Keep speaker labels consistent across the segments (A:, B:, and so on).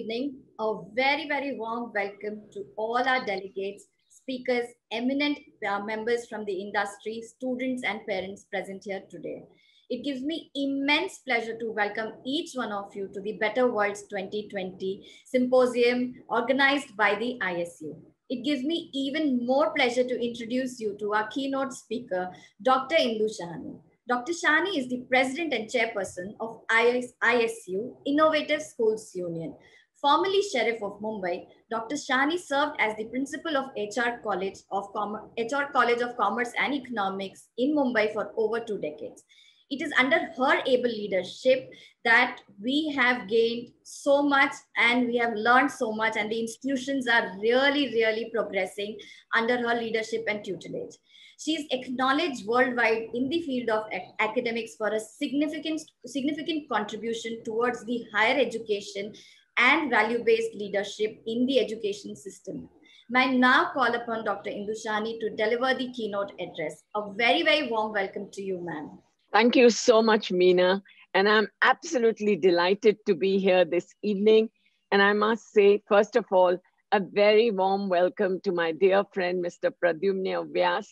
A: evening. A very, very warm welcome to all our delegates, speakers, eminent members from the industry, students, and parents present here today. It gives me immense pleasure to welcome each one of you to the Better Worlds 2020 symposium organized by the ISU. It gives me even more pleasure to introduce you to our keynote speaker, Dr. Indu Shahani. Dr. Shani is the president and chairperson of ISU, Innovative Schools Union. Formerly Sheriff of Mumbai, Dr. Shani served as the principal of HR College of Commerce and Economics in Mumbai for over 2 decades. It is under her able leadership that we have gained so much and we have learned so much, and the institutions are really, really progressing under her leadership and tutelage. She is acknowledged worldwide in the field of academics for a significant contribution towards the higher education and value-based leadership in the education system. May I now call upon Dr. Indu Shahani to deliver the keynote address. A very, very warm welcome to you, ma'am.
B: Thank you so much, Meena. And I'm absolutely delighted to be here this evening. And I must say, first of all, a very warm welcome to my dear friend, Mr. Pradyumna Vyas,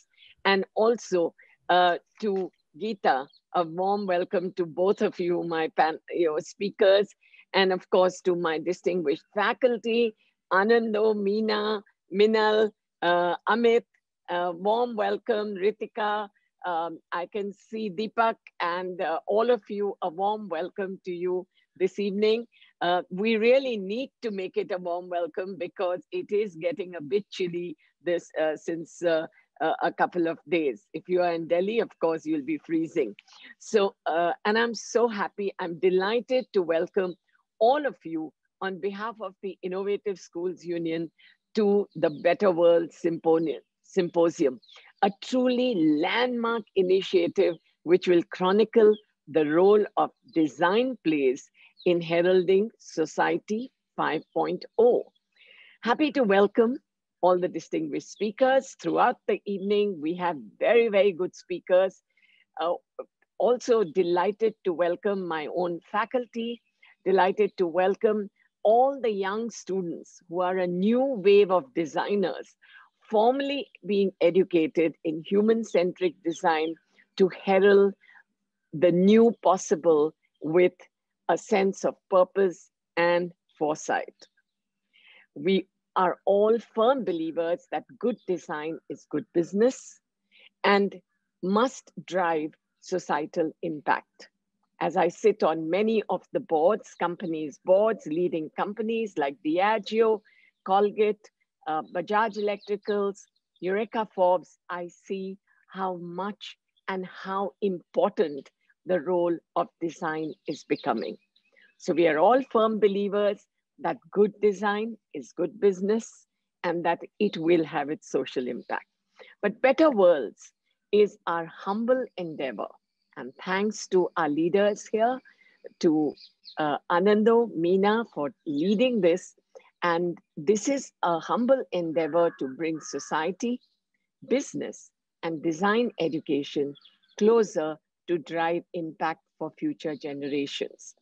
B: and also to Geeta. A warm welcome to both of you, my speakers, and of course to my distinguished faculty, Anando, Meena, Minal, Amit. Warm welcome, Ritika. I can see Deepak and all of you, a warm welcome to you this evening. We really need to make it a warm welcome because it is getting a bit chilly since a couple of days. If you are in Delhi, of course, you'll be freezing. So, and I'm so happy, I'm delighted to welcome all of you on behalf of the Innovative Schools Union to the Better World Symposium, a truly landmark initiative which will chronicle the role of design plays in heralding Society 5.0. Happy to welcome all the distinguished speakers throughout the evening. We have very, very good speakers. Also delighted to welcome my own faculty, delighted to welcome all the young students who are a new wave of designers formally being educated in human-centric design to herald the new possible with a sense of purpose and foresight. We are all firm believers that good design is good business and must drive societal impact. As I sit on many of the boards, leading companies like Diageo, Colgate, Bajaj Electricals, Eureka Forbes, I see how much and how important the role of design is becoming. So we are all firm believers that good design is good business and that it will have its social impact. But Better Worlds is our humble endeavor. And thanks to our leaders here, to Anando, Meena for leading this. And this is a humble endeavor to bring society, business, and design education closer to drive impact for future generations.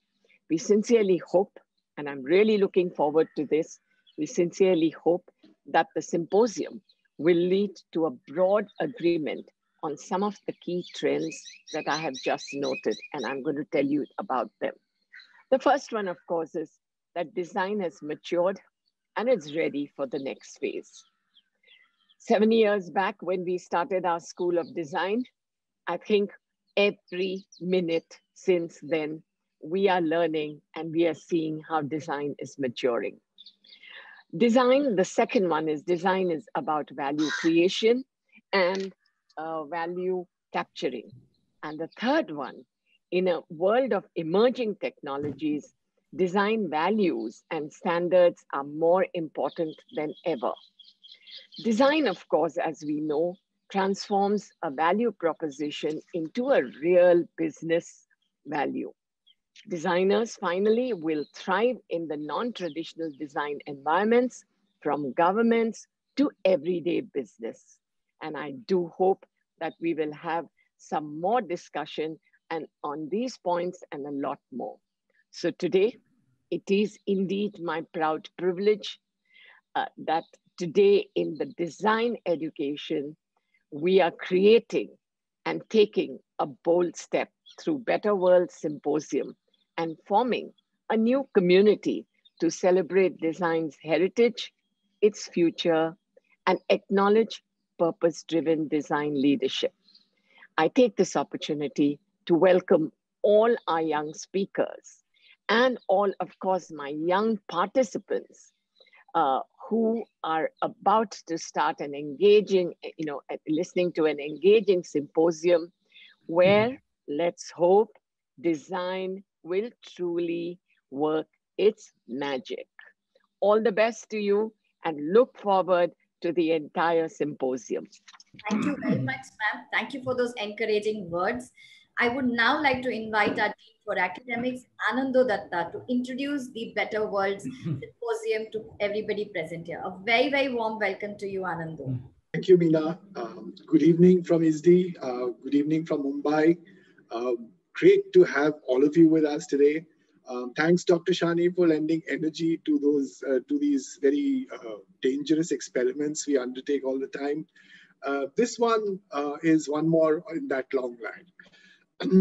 B: We sincerely hope, and I'm really looking forward to this, we sincerely hope that the symposium will lead to a broad agreement on some of the key trends that I have just noted, and I'm going to tell you about them. The first one, of course, is that design has matured and it's ready for the next phase. 7 years back when we started our School of Design, I think every minute since then, we are learning and we are seeing how design is maturing. Design, the second one is design is about value creation and value capturing. And the third one, in a world of emerging technologies, design values and standards are more important than ever. Design, of course, as we know, transforms a value proposition into a real business value. Designers finally will thrive in the non-traditional design environments, from governments to everyday business. And I do hope that we will have some more discussion and on these points and a lot more. So today, It is indeed my proud privilege that today in the design education, we are creating and taking a bold step through Better World Symposium and forming a new community to celebrate design's heritage, its future, and acknowledge purpose-driven design leadership. I take this opportunity to welcome all our young speakers and all, of course, my young participants who are about to start an engaging, listening to an engaging symposium where, let's hope, design will truly work its magic. All the best to you and look forward to the entire symposium.
A: Thank you very much, ma'am. Thank you for those encouraging words. I would now like to invite our Dean for Academics, Anando Datta, to introduce the Better Worlds Symposium to everybody present here. A very, very warm welcome to you, Anando.
C: Thank you, Meena. Good evening from ISDI. Good evening from Mumbai. Great to have all of you with us today. Thanks, Dr. Shani, for lending energy to these very dangerous experiments we undertake all the time. This one is one more in that long line.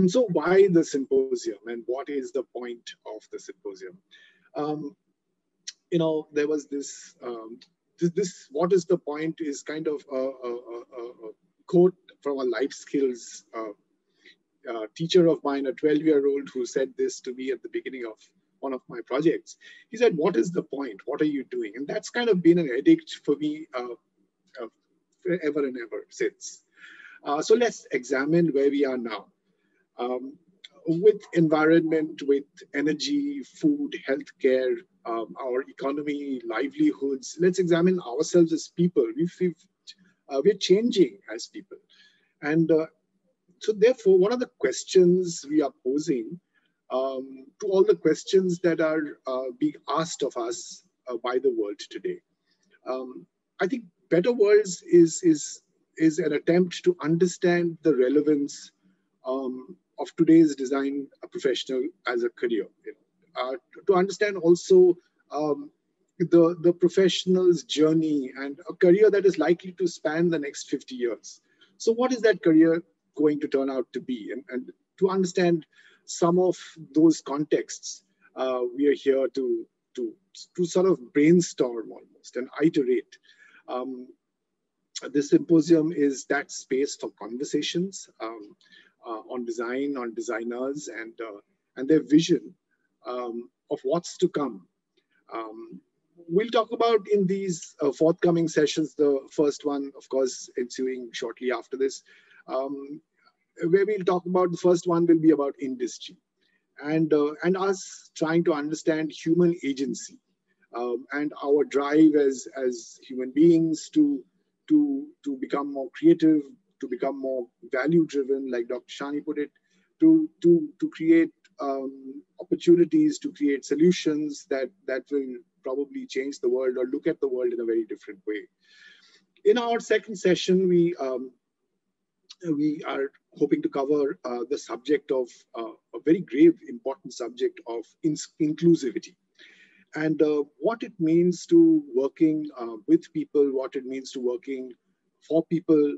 C: So why the symposium and what is the point of the symposium? There was this, what is the point is kind of a quote from a life skills teacher of mine, a 12-year-old who said this to me at the beginning of one of my projects. He said, what is the point? What are you doing? And that's kind of been an addict for me forever and ever since. So let's examine where we are now. With environment, with energy, food, healthcare, our economy, livelihoods, let's examine ourselves as people. We're changing as people. And so therefore, what are the questions we are posing to all the questions that are being asked of us by the world today? I think Better Worlds is an attempt to understand the relevance of today's design professional as a career. To understand also the professional's journey and a career that is likely to span the next 50 years. So what is that career going to turn out to be? And to understand some of those contexts, we are here to sort of brainstorm almost and iterate. This symposium is that space for conversations on design, on designers, and their vision of what's to come. We'll talk about in these forthcoming sessions, the first one, of course, ensuing shortly after this, where we'll talk about, the first one will be about industry and us trying to understand human agency and our drive as human beings to become more creative, to become more value-driven, like Dr. Shani put it, to create opportunities, to create solutions that will probably change the world or look at the world in a very different way. In our second session, we are hoping to cover the subject of a very grave, important subject of inclusivity. And what it means to working with people, what it means to working for people,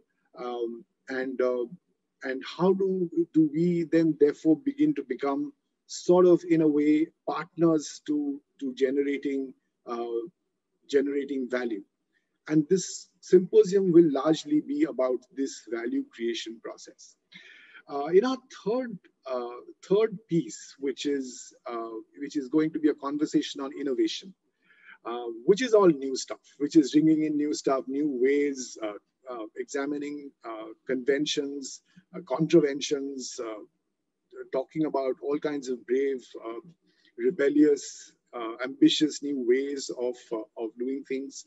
C: and how do we then therefore begin to become sort of, in a way, partners to generating value. And this symposium will largely be about this value creation process. In our third piece, which is going to be a conversation on innovation, which is all new stuff, which is bringing in new stuff, new ways, examining conventions, contraventions, talking about all kinds of brave, rebellious, ambitious new ways of doing things.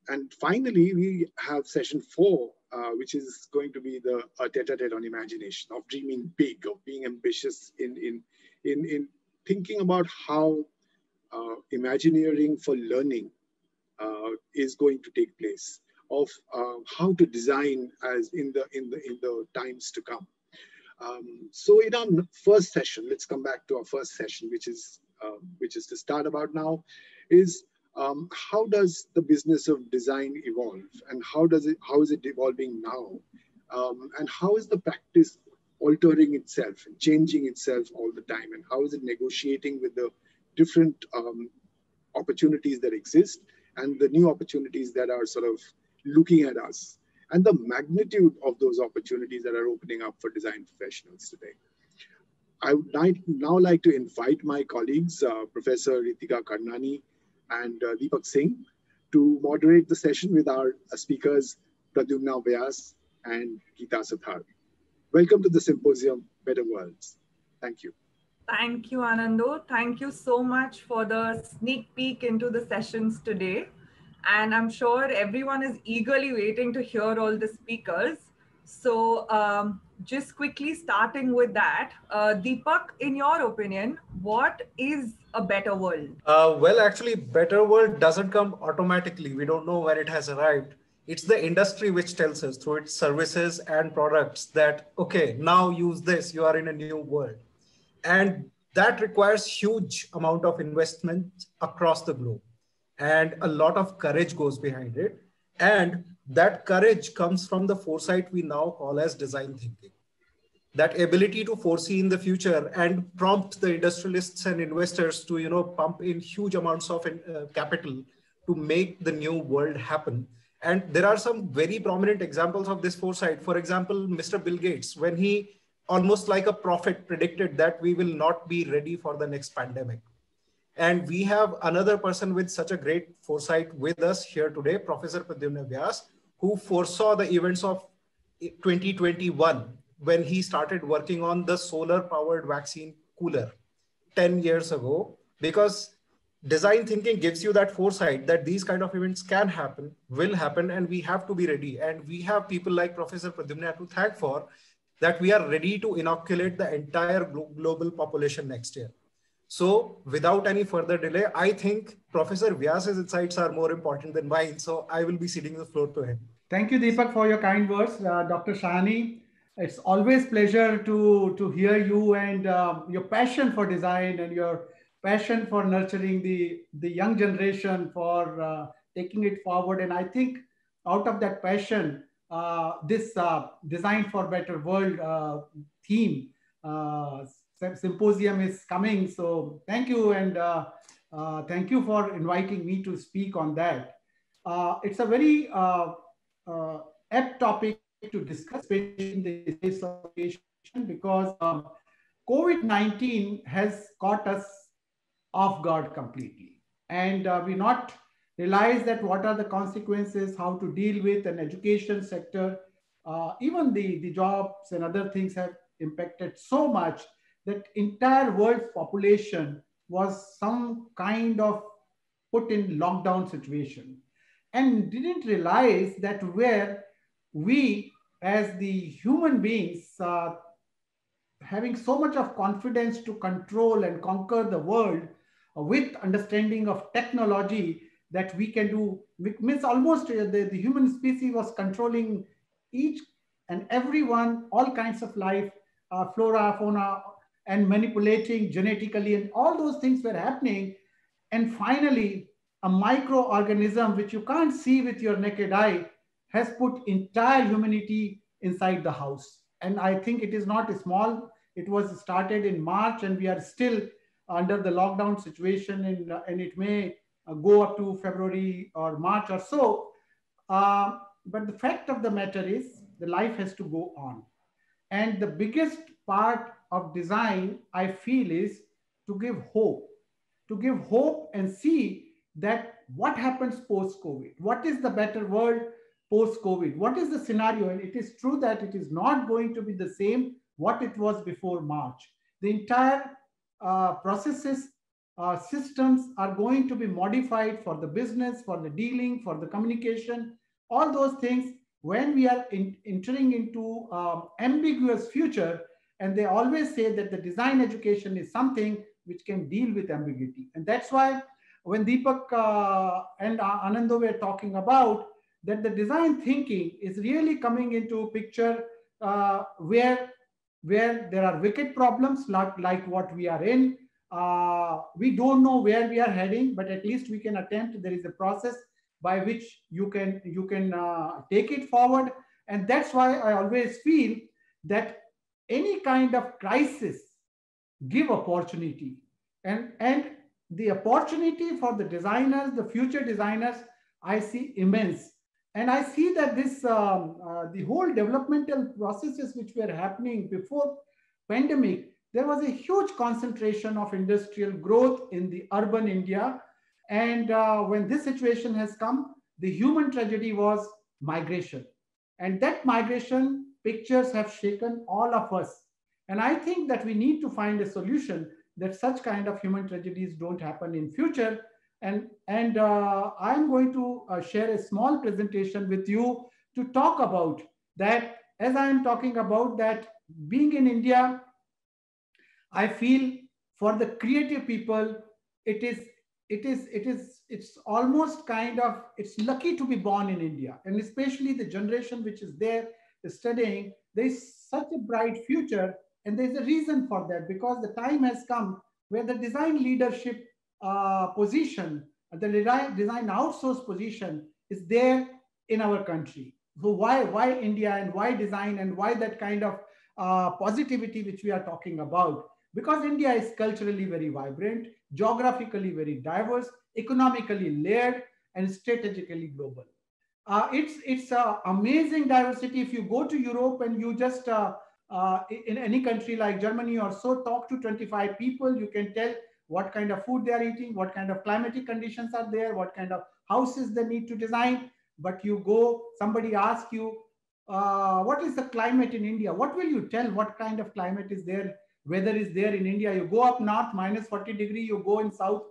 C: And finally, we have session 4, which is going to be the tete-a-tete on imagination, of dreaming big, of being ambitious in thinking about how Imagineering for learning is going to take place, of how to design as in the times to come. So in our first session, let's come back to our first session, which is which is to start about now, is how does the business of design evolve, and how is it evolving now, and how is the practice altering itself and changing itself all the time, and how is it negotiating with the different opportunities that exist and the new opportunities that are sort of looking at us, and the magnitude of those opportunities that are opening up for design professionals today. I would now like to invite my colleagues, Professor Ritika Karnani and Deepak Singh, to moderate the session with our speakers, Pradyumna Vyas and Geeta Sathar. Welcome to the symposium, Better Worlds. Thank you.
D: Thank you, Anando. Thank you so much for the sneak peek into the sessions today. And I'm sure everyone is eagerly waiting to hear all the speakers. So just quickly starting with that, Deepak, in your opinion, what is a better world?
E: Well, actually, better world doesn't come automatically. We don't know when it has arrived. It's the industry which tells us through its services and products that, okay, now use this, you are in a new world. And that requires huge amount of investment across the globe. And a lot of courage goes behind it. And that courage comes from the foresight we now call as design thinking. That ability to foresee in the future and prompt the industrialists and investors to, pump in huge amounts of capital to make the new world happen. And there are some very prominent examples of this foresight. For example, Mr. Bill Gates, when he almost like a prophet predicted that we will not be ready for the next pandemic. And we have another person with such a great foresight with us here today, Professor Pradyumna Vyas, who foresaw the events of 2021 when he started working on the solar powered vaccine cooler 10 years ago, because design thinking gives you that foresight that these kind of events can happen, will happen, and we have to be ready. And we have people like Professor Pradyumna to thank for that we are ready to inoculate the entire global population next year. So without any further delay, I think Professor Vyas's insights are more important than mine. So I will be ceding the floor to him.
F: Thank you, Deepak, for your kind words. Dr. Shahani, it's always pleasure to hear you and your passion for design and your passion for nurturing the young generation, for taking it forward. And I think out of that passion, this Design for Better World theme symposium is coming. So thank you, and thank you for inviting me to speak on that. It's a very apt topic to discuss, especially in the space of education, because COVID-19 has caught us off guard completely. And we not realize that what are the consequences, how to deal with an education sector. Even the jobs and other things have impacted so much that entire world's population was some kind of put in lockdown situation, and didn't realize that where we as the human beings having so much of confidence to control and conquer the world with understanding of technology that we can do, means almost the human species was controlling each and everyone, all kinds of life, flora, fauna, and manipulating genetically, and all those things were happening. And finally, a microorganism which you can't see with your naked eye has put entire humanity inside the house. And I think it is not small. It was started in March, and we are still under the lockdown situation, and it may go up to February or March or so. But the fact of the matter is the life has to go on. And the biggest part of design, I feel, is to give hope and see that what happens post-COVID, what is the better world post-COVID, what is the scenario. And it is true that it is not going to be the same what it was before March. The entire processes, systems are going to be modified for the business, for the dealing, for the communication, all those things. When we are entering into ambiguous future, and they always say that the design education is something which can deal with ambiguity. And that's why when Deepak and Anando were talking about that, the design thinking is really coming into picture where there are wicked problems like what we are in, We don't know where we are heading, but at least we can attempt. There is a process by which you can take it forward. And that's why I always feel that any kind of crisis give opportunity, and the opportunity for the designers, the future designers, I see immense. And I see that this the whole developmental processes which were happening before pandemic, there was a huge concentration of industrial growth in the urban India. And when this situation has come, the human tragedy was migration. And that migration pictures have shaken all of us. And I think that we need to find a solution that such kind of human tragedies don't happen in future. And I'm going to share a small presentation with you to talk about that. As I'm talking about that, being in India, I feel for the creative people, it's almost kind of, it's lucky to be born in India, and especially the generation which is there studying. There is such a bright future, and there's a reason for that, because the time has come where the design leadership position, the design outsource position is there in our country. So why India, and why design, and why that kind of positivity which we are talking about? Because India is culturally very vibrant, geographically very diverse, economically layered, and strategically global. It's amazing diversity. If you go to Europe and you just in any country like Germany or so, talk to 25 people, you can tell what kind of food they are eating, what kind of climatic conditions are there, what kind of houses they need to design. But you go, somebody asks you, what is the climate in India? What will you tell? What kind of climate is there? Weather is there in India? You go up north, minus 40 degrees, you go in south,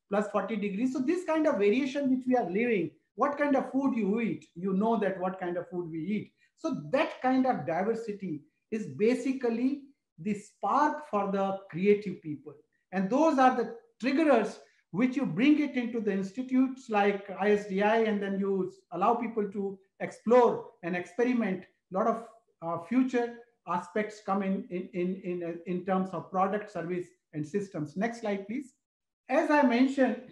F: plus 40 degrees. So this kind of variation which we are living, what kind of food you eat, you know that what kind of food we eat. So that kind of diversity is basically the spark for the creative people. And those are the triggerers which you bring it into the institutes like ISDI, and then you allow people to explore and experiment. A lot of future aspects come in terms of product, service, and systems. Next slide, please. As I mentioned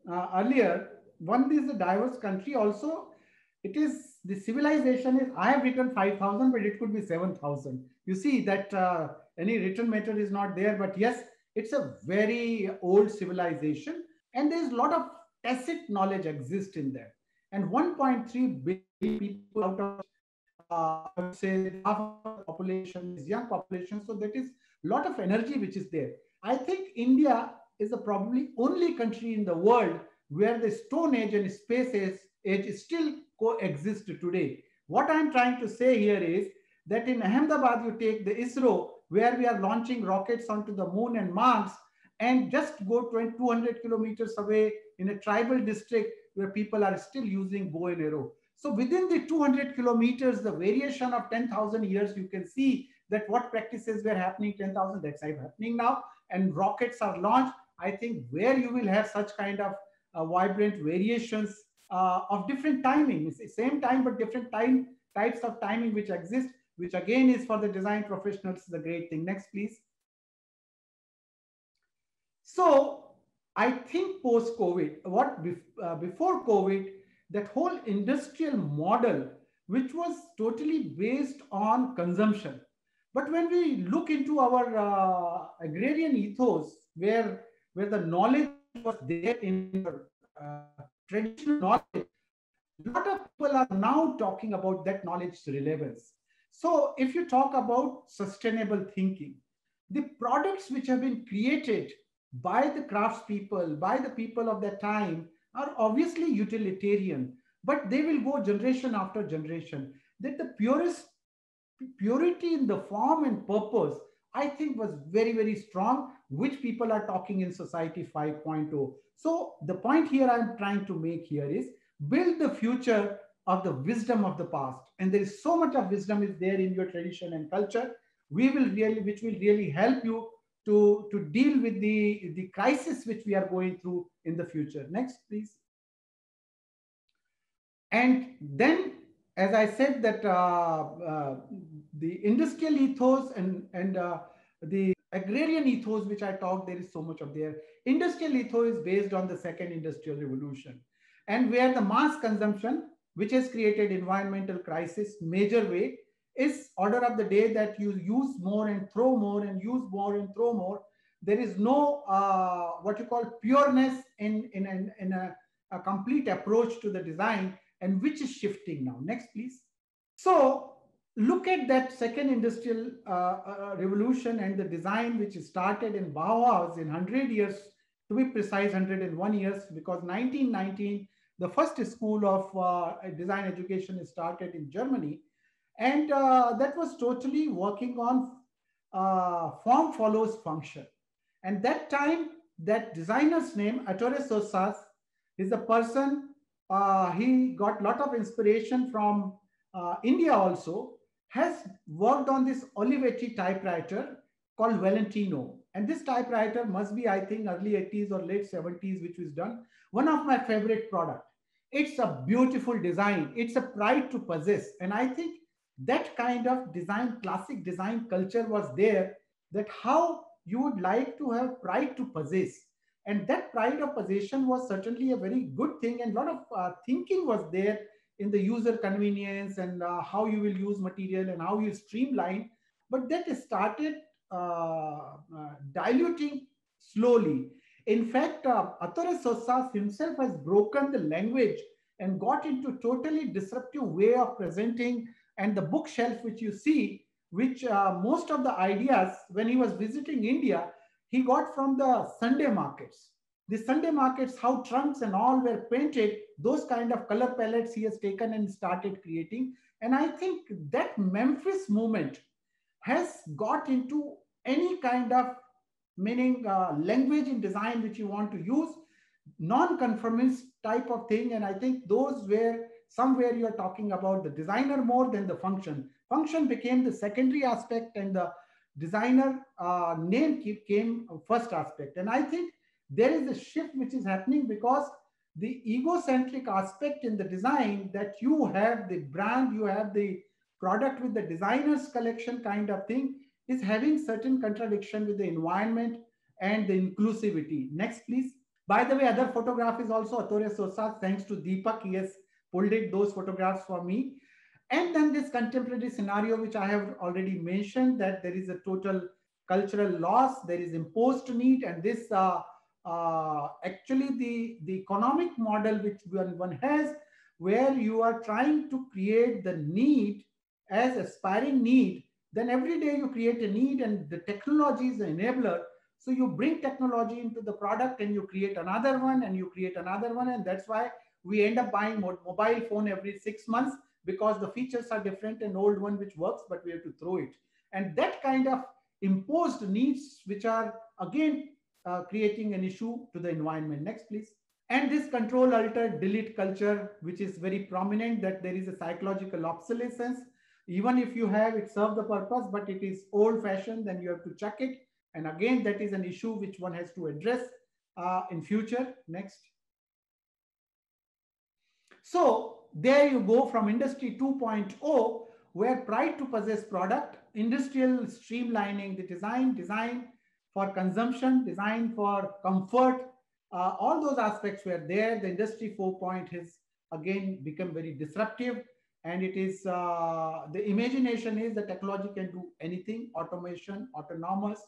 F: earlier, one is a diverse country. Also, it is the civilization is, I have written 5,000, but it could be 7,000. You see that any written matter is not there, but yes, it's a very old civilization, and there's a lot of tacit knowledge exists in there. And 1.3 billion people out of, I would say, half of the population is young population. So that is a lot of energy which is there. I think India is the probably only country in the world where the Stone Age and Space Age still coexist today. What I'm trying to say here is that in Ahmedabad, you take the ISRO, where we are launching rockets onto the moon and Mars, and just go 200 kilometers away in a tribal district where people are still using bow and arrow. So within the 200 kilometers, the variation of 10,000 years, you can see that what practices were happening 10,000, that's happening now, and rockets are launched. I think where you will have such kind of vibrant variations of different timing. It's the same time, but different types of timing which exist, which again is for the design professionals is a great thing. Next, please. So I think post-COVID, before COVID, that whole industrial model, which was totally based on consumption. But when we look into our agrarian ethos, where the knowledge was there in traditional knowledge, a lot of people are now talking about that knowledge's relevance. So if you talk about sustainable thinking, the products which have been created by the craftspeople, by the people of that time, are obviously utilitarian, but they will go generation after generation. That the purity in the form and purpose, I think, was very, very strong, which people are talking in Society 5.0. So the point here I'm trying to make here is build the future of the wisdom of the past. And there is so much of wisdom is there in your tradition and culture, which will really help you to deal with the crisis which we are going through in the future. Next, please. And then, as I said, that the industrial ethos and the agrarian ethos, which I talked, there is so much of there. Industrial ethos is based on the second industrial revolution, and where the mass consumption, which has created environmental crisis, major way, is order of the day that you use more and throw more and use more and throw more. There is no what you call pureness in a complete approach to the design, and which is shifting now. Next, please. So look at that second industrial revolution and the design which started in Bauhaus in 100 years, to be precise, 101 years, because 1919, the first school of design education started in Germany. And that was totally working on form follows function. And that time, that designer's name, Ettore Sottsass, is a person, he got a lot of inspiration from India also, has worked on this Olivetti typewriter called Valentino. And this typewriter must be, I think, early 80s or late 70s, which was done. One of my favorite product. It's a beautiful design. It's a pride to possess. And I think that kind of design, classic design culture was there, that how you would like to have pride to possess. And that pride of possession was certainly a very good thing. And a lot of thinking was there in the user convenience and how you will use material and how you streamline. But that started diluting slowly. In fact, Ettore Sottsass himself has broken the language and got into totally disruptive way of presenting. And the bookshelf which you see, which most of the ideas, when he was visiting India, he got from the Sunday markets. The Sunday markets, how trunks and all were painted, those kind of color palettes he has taken and started creating. And I think that Memphis movement has got into any kind of meaning language in design which you want to use, non-conformist type of thing. And I think those were somewhere you are talking about the designer more than the function. Function became the secondary aspect, and the designer name came first aspect. And I think there is a shift which is happening because the egocentric aspect in the design, that you have the brand, you have the product with the designer's collection kind of thing, is having certain contradiction with the environment and the inclusivity. Next, please. By the way, other photograph is also Ettore Sottsass. Thanks to Deepak, he has pulled it, those photographs for me. And then this contemporary scenario, which I have already mentioned, that there is a total cultural loss, there is imposed need, and this actually the economic model which one has, where you are trying to create the need as aspiring need, then every day you create a need, and the technology is an enabler. So you bring technology into the product and you create another one and you create another one. And that's why we end up buying mobile phone every 6 months, because the features are different, and old one which works, but we have to throw it. And that kind of imposed needs, which are again creating an issue to the environment. Next, please. And this control, alter, delete culture, which is very prominent, that there is a psychological obsolescence. Even if you have it serve the purpose, but it is old fashioned, then you have to chuck it. And again, that is an issue which one has to address in future. Next. So there you go from Industry 2.0, where pride to possess product, industrial streamlining the design for consumption, design for comfort, all those aspects were there. The Industry 4.0 has again become very disruptive. And it is, the imagination is the technology can do anything, automation, autonomous,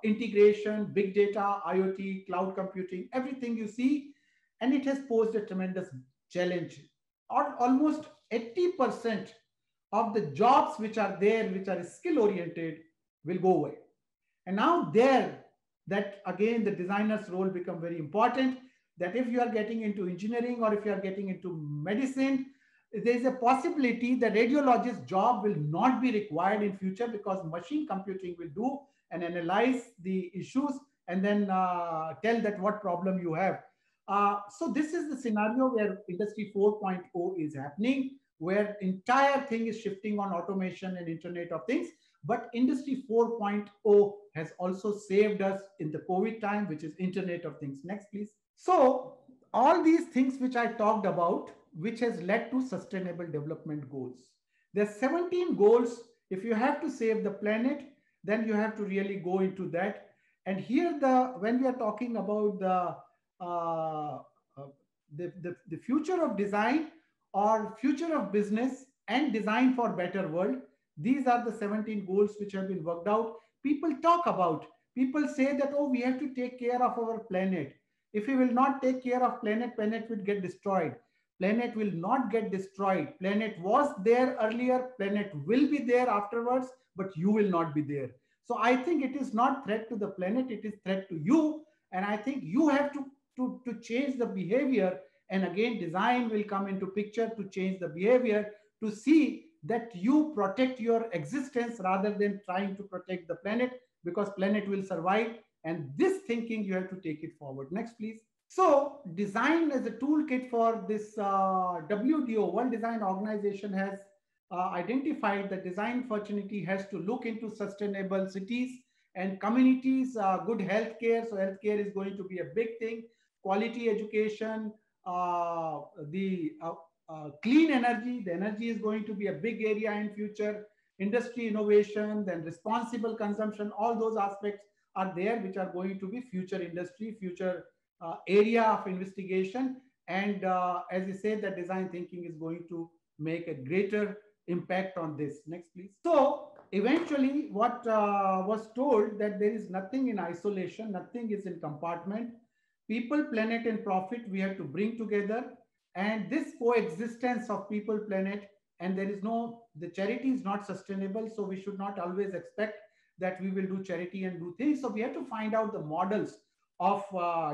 F: integration, big data, IoT, cloud computing, everything you see. And it has posed a tremendous challenge. Almost 80% of the jobs which are there, which are skill oriented, will go away. And now there, that again, the designer's role become very important, that if you are getting into engineering or if you are getting into medicine, there is a possibility the radiologist's job will not be required in future, because machine computing will do and analyze the issues and then tell that what problem you have. So this is the scenario where Industry 4.0 is happening, where entire thing is shifting on automation and Internet of Things. But Industry 4.0 has also saved us in the COVID time, which is Internet of Things. Next, please. So all these things which I talked about, which has led to sustainable development goals. There are 17 goals. If you have to save the planet, then you have to really go into that. And here, when we are talking about uh, the future of design or future of business and design for better world, these are the 17 goals which have been worked out. People talk about, people say that, oh, we have to take care of our planet. If we will not take care of planet, planet will get destroyed. Planet will not get destroyed. Planet was there earlier, planet will be there afterwards, but you will not be there. So I think it is not threat to the planet, it is threat to you. And I think you have to change the behavior. And again, design will come into picture to change the behavior, to see that you protect your existence rather than trying to protect the planet, because planet will survive. And this thinking, you have to take it forward. Next, please. So design as a toolkit for this WDO, World Design Organization, has identified that design opportunity has to look into sustainable cities and communities, good healthcare. So healthcare is going to be a big thing. Quality education, the clean energy. The energy is going to be a big area in future. Industry innovation, then responsible consumption. All those aspects are there, which are going to be future industry, future area of investigation. And as you said, that design thinking is going to make a greater impact on this. Next, please. So eventually what was told, that there is nothing in isolation, nothing is in compartment. People, planet, and profit, we have to bring together. And this coexistence of people, planet, and there is no, the charity is not sustainable. So we should not always expect that we will do charity and do things. So we have to find out the models of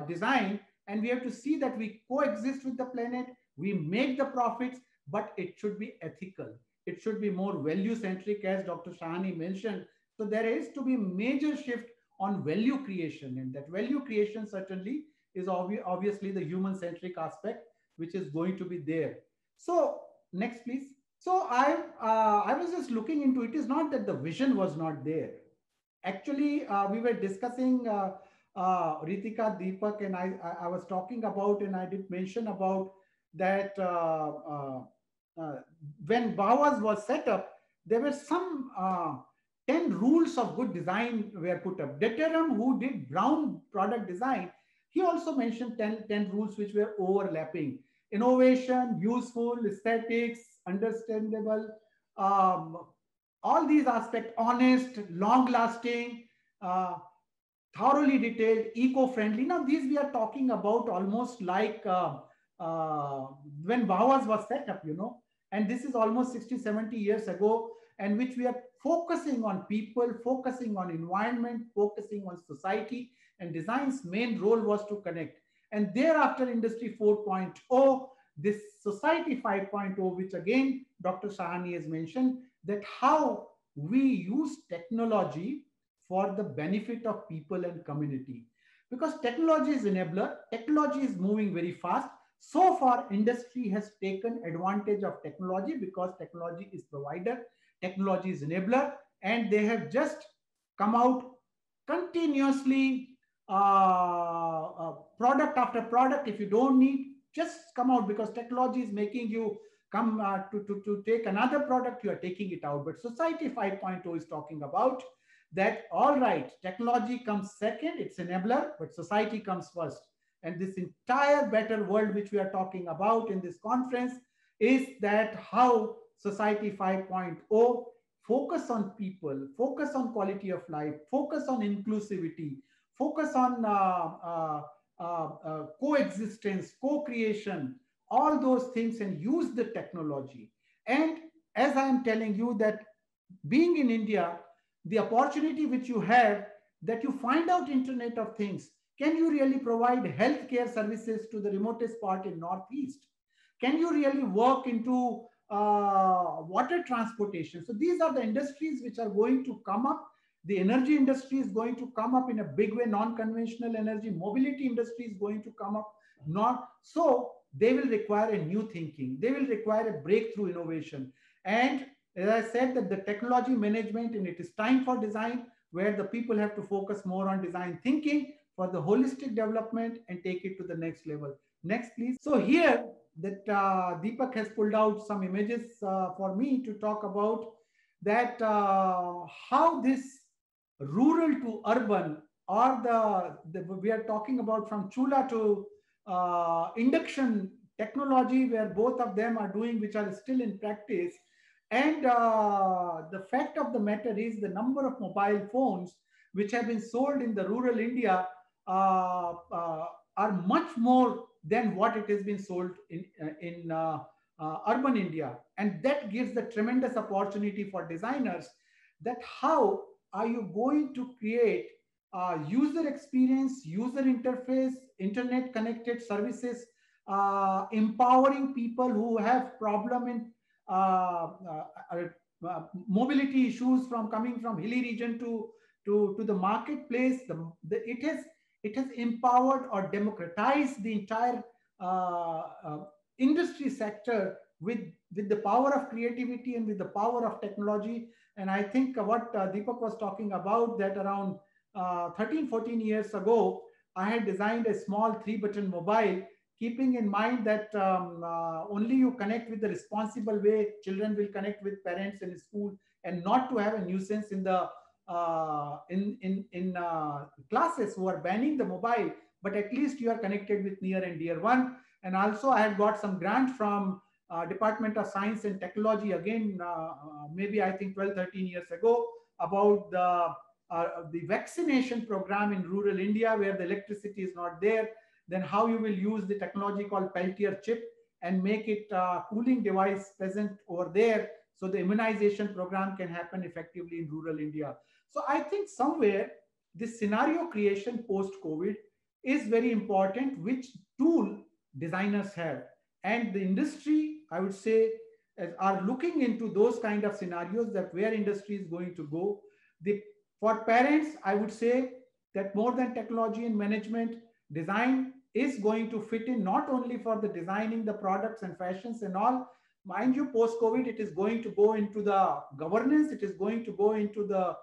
F: design, and we have to see that we coexist with the planet, we make the profits, but it should be ethical. It should be more value centric, as Dr. Sahani mentioned. So there is to be major shift on value creation, and that value creation certainly is obviously the human centric aspect, which is going to be there. So next, please. So I was just looking into, it is not that the vision was not there. Actually, we were discussing, Ritika, Deepak, and I was talking about, and I did mention about that when BAWAS was set up, there were some 10 rules of good design were put up. Deterum, who did Brown product design, he also mentioned 10 rules which were overlapping. Innovation, useful, aesthetics, understandable, all these aspects, honest, long-lasting, thoroughly detailed, eco-friendly. Now, these we are talking about almost like when BAWAS was set up, and this is almost 60, 70 years ago, and which we are focusing on people, focusing on environment, focusing on society, and design's main role was to connect. And thereafter, Industry 4.0, this Society 5.0, which again, Dr. Sahani has mentioned, that how we use technology for the benefit of people and community. Because technology is enabler, technology is moving very fast. So far, industry has taken advantage of technology because technology is provider, technology is enabler, and they have just come out continuously, product after product. If you don't need, just come out, because technology is making you come to take another product, you are taking it out. But Society 5.0 is talking about that, all right, technology comes second, it's enabler, but society comes first. And this entire better world which we are talking about in this conference is that how Society 5.0 focus on people, focus on quality of life, focus on inclusivity, focus on coexistence, co-creation, all those things, and use the technology. And as I am telling you that being in India, the opportunity which you have, that you find out Internet of Things. Can you really provide healthcare services to the remotest part in Northeast? Can you really work into water transportation? So these are the industries which are going to come up. The energy industry is going to come up in a big way, non-conventional energy, mobility industry is going to come up. So they will require a new thinking. They will require a breakthrough innovation. And as I said, that the technology management, and it is time for design, where the people have to focus more on design thinking for the holistic development and take it to the next level. Next, please. So here, that Deepak has pulled out some images for me to talk about that how this rural to urban, or we are talking about from chula to induction technology, where both of them are doing, which are still in practice. And the fact of the matter is the number of mobile phones which have been sold in the rural India are much more than what it has been sold in urban India. And that gives the tremendous opportunity for designers, that how are you going to create user experience, user interface, internet connected services, empowering people who have problem in mobility issues, from coming from hilly region to the marketplace. It has empowered or democratized the entire industry sector with the power of creativity and with the power of technology. And I think what Deepak was talking about, that around 13-14 years ago, I had designed a small 3-button mobile, keeping in mind that only you connect with the responsible way, children will connect with parents in school, and not to have a nuisance in the classes who are banning the mobile, but at least you are connected with near and dear one. And also I had got some grant from Department of Science and Technology, again, maybe I think 12-13 years ago, about the vaccination program in rural India, where the electricity is not there. Then how you will use the technology called Peltier chip and make it a cooling device present over there, so the immunization program can happen effectively in rural India. So I think somewhere this scenario creation post-COVID is very important, which tool designers have. And the industry, I would say, are looking into those kind of scenarios, that where industry is going to go. For parents, I would say that more than technology and management, design is going to fit in, not only for the designing the products and fashions and all. Mind you, post-COVID, it is going to go into the governance, it is going to go into the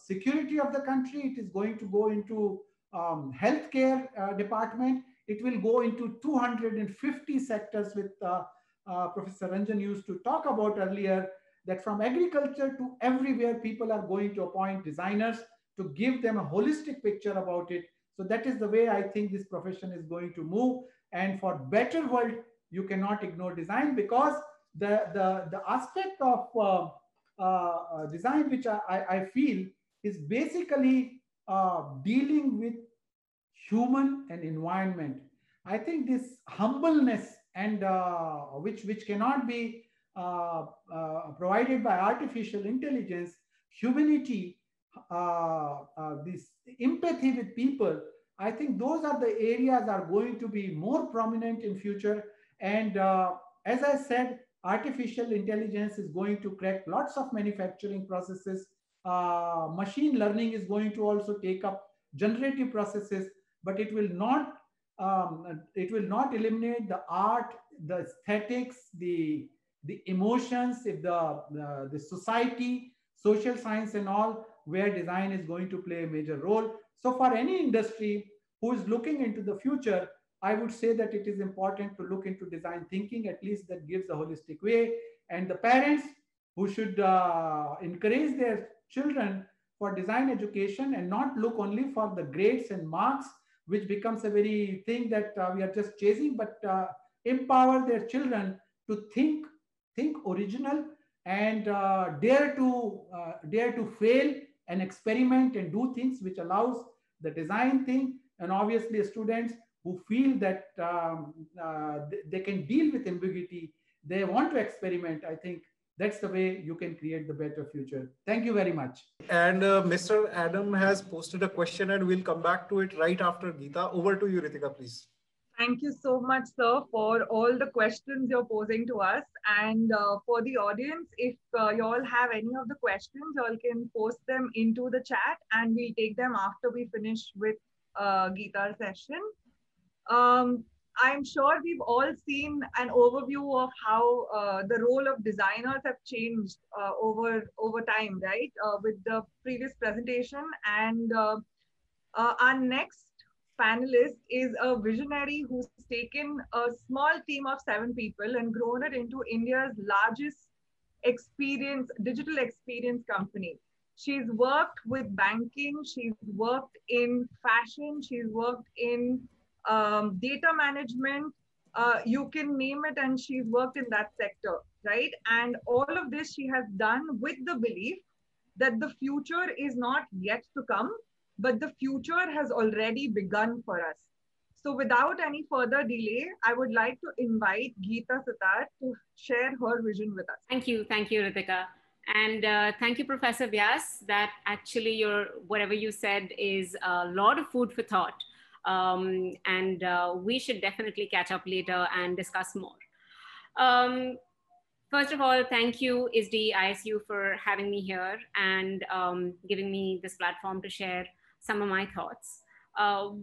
F: security of the country, it is going to go into healthcare department, it will go into 250 sectors, with Professor Ranjan used to talk about earlier, that from agriculture to everywhere, people are going to appoint designers to give them a holistic picture about it. So that is the way I think this profession is going to move. And for better world, you cannot ignore design, because the aspect of design, which I feel is basically dealing with human and environment. I think this humbleness, and which cannot be provided by artificial intelligence, humility, this empathy with people, I think those are the areas are going to be more prominent in future. And as I said, artificial intelligence is going to crack lots of manufacturing processes. Machine learning is going to also take up generative processes, but it will not eliminate the art, the aesthetics, the emotions, if the society, social science and all, where design is going to play a major role. So for any industry who is looking into the future, I would say that it is important to look into design thinking, at least that gives a holistic way. And the parents who should encourage their children for design education, and not look only for the grades and marks, which becomes a very thing that we are just chasing, but empower their children to think original, and dare to fail and experiment and do things which allows the design thing. And obviously students who feel that they can deal with ambiguity, they want to experiment, I think that's the way you can create the better future. Thank you very much.
E: And Mr. Adam has posted a question, and we'll come back to it right after Geeta. Over to you, Ritika, please.
D: Thank you so much, sir, for all the questions you're posing to us. And for the audience, if you all have any of the questions, you all can post them into the chat, and we'll take them after we finish with Geeta's session. I'm sure we've all seen an overview of how the role of designers have changed over time, right? With the previous presentation. And our next panelist is a visionary who's taken a small team of 7 people and grown it into India's largest digital experience company. She's worked with banking, she's worked in fashion, she's worked in data management, you can name it, and she's worked in that sector, right? And all of this she has done with the belief that the future is not yet to come, but the future has already begun for us. So without any further delay, I would like to invite Geeta Sitar to share her vision with us.
G: Thank you, Ritika. And thank you, Professor Vyas, that actually whatever you said is a lot of food for thought. And we should definitely catch up later and discuss more. First of all, thank you, ISDE ISU, for having me here and giving me this platform to share some of my thoughts.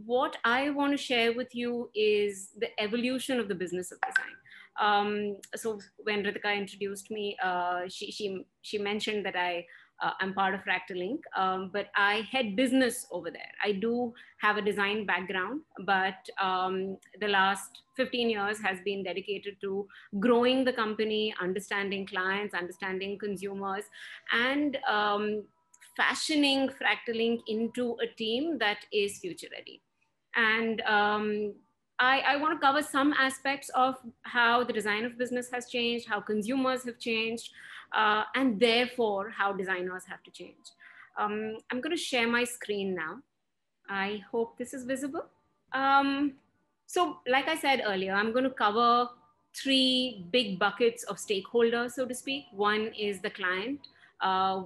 G: What I want to share with you is the evolution of the business of design. So when Ritika introduced me, she mentioned that I'm part of Fractal Inc., but I head business over there. I do have a design background, but the last 15 years has been dedicated to growing the company, understanding clients, understanding consumers, and fashioning Fractal Inc. into a team that is future ready. And I want to cover some aspects of how the design of business has changed, how consumers have changed, and therefore how designers have to change. I'm going to share my screen now. I hope this is visible. So like I said earlier, I'm going to cover 3 big buckets of stakeholders, so to speak. One is the client,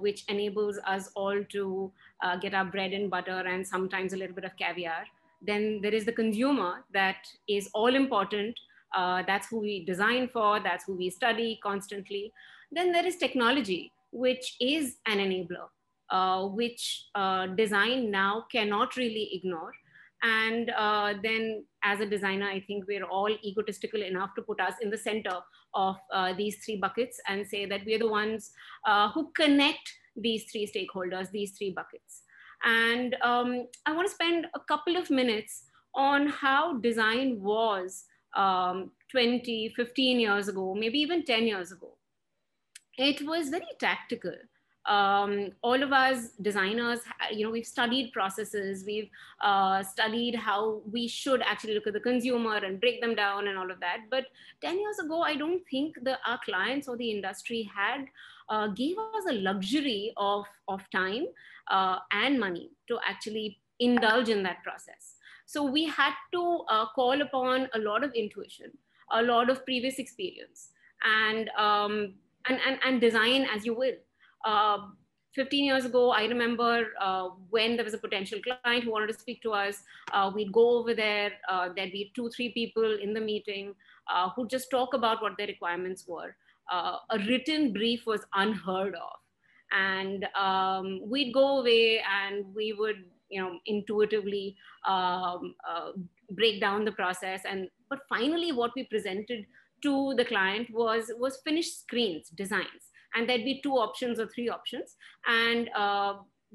G: which enables us all to get our bread and butter and sometimes a little bit of caviar. Then there is the consumer, that is all important. That's who we design for, that's who we study constantly. Then there is technology, which is an enabler, which design now cannot really ignore. And then as a designer, I think we're all egotistical enough to put us in the center of these 3 buckets and say that we're the ones who connect these 3 stakeholders, these 3 buckets. And I want to spend a couple of minutes on how design was 20, 15 years ago, maybe even 10 years ago. It was very tactical. All of us designers, we've studied processes, we've studied how we should actually look at the consumer and break them down and all of that. But 10 years ago, I don't think our clients or the industry had gave us a luxury of time and money to actually indulge in that process. So we had to call upon a lot of intuition, a lot of previous experience, and design as you will. 15 years ago, I remember when there was a potential client who wanted to speak to us, we'd go over there, there'd be 2-3 people in the meeting who'd just talk about what their requirements were. A written brief was unheard of. And we'd go away and we would, intuitively break down the process. But finally, what we presented to the client was finished screens, designs. And there'd be 2 options or 3 options. And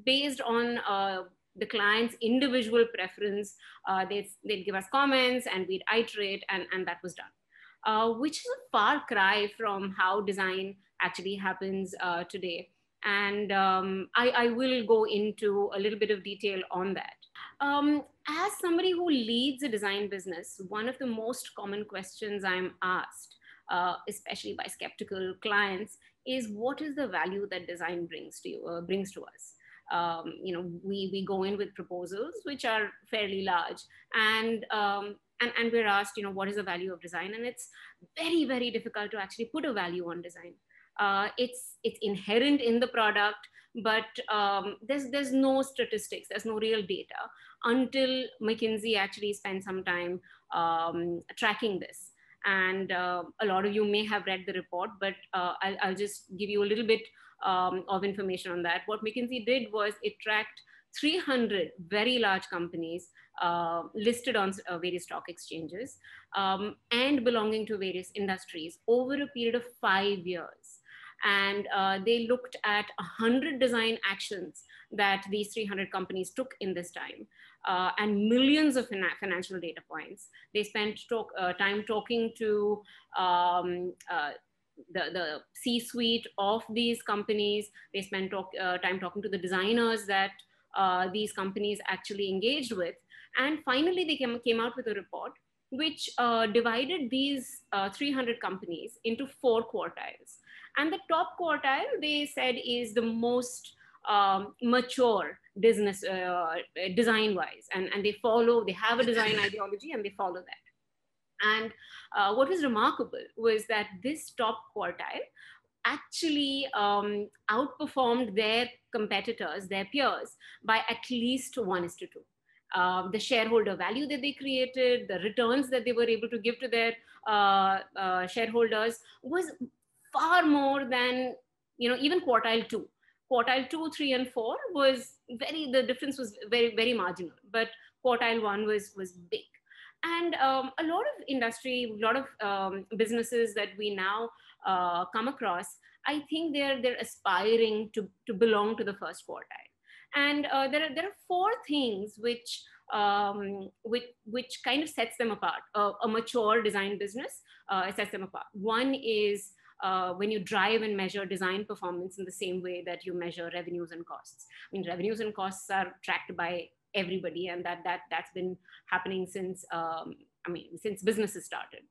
G: based on the client's individual preference, they'd give us comments and we'd iterate, and that was done. Which is a far cry from how design actually happens today. And I will go into a little bit of detail on that. As somebody who leads a design business, one of the most common questions I'm asked, especially by skeptical clients, is what is the value that design brings to us? We go in with proposals which are fairly large, and we're asked, what is the value of design? And it's very, very difficult to actually put a value on design. It's inherent in the product, but there's no statistics, there's no real data until McKinsey actually spent some time tracking this. And a lot of you may have read the report, but I'll just give you a little bit of information on that. What McKinsey did was it tracked 300 very large companies listed on various stock exchanges and belonging to various industries over a period of 5 years. And they looked at 100 design actions that these 300 companies took in this time, and millions of financial data points. They spent time talking to the C-suite of these companies. They spent time talking to the designers that these companies actually engaged with. And finally, they came out with a report which divided these 300 companies into 4 quartiles. And the top quartile, they said, is the most mature business design-wise. And they have a design ideology and they follow that. And what was remarkable was that this top quartile actually outperformed their competitors, their peers, by at least 1:2. The shareholder value that they created, the returns that they were able to give to their shareholders was far more than, even quartile 2. Quartile 2, 3, and 4 was the difference was very, very marginal, but quartile 1 was big. And a lot of industry, a lot of businesses that we now come across, I think they're aspiring to belong to the first quartile. And there are 4 things which kind of sets them apart. A mature design business sets them apart. One is when you drive and measure design performance in the same way that you measure revenues and costs. I mean, revenues and costs are tracked by everybody, and that's been happening since since businesses started.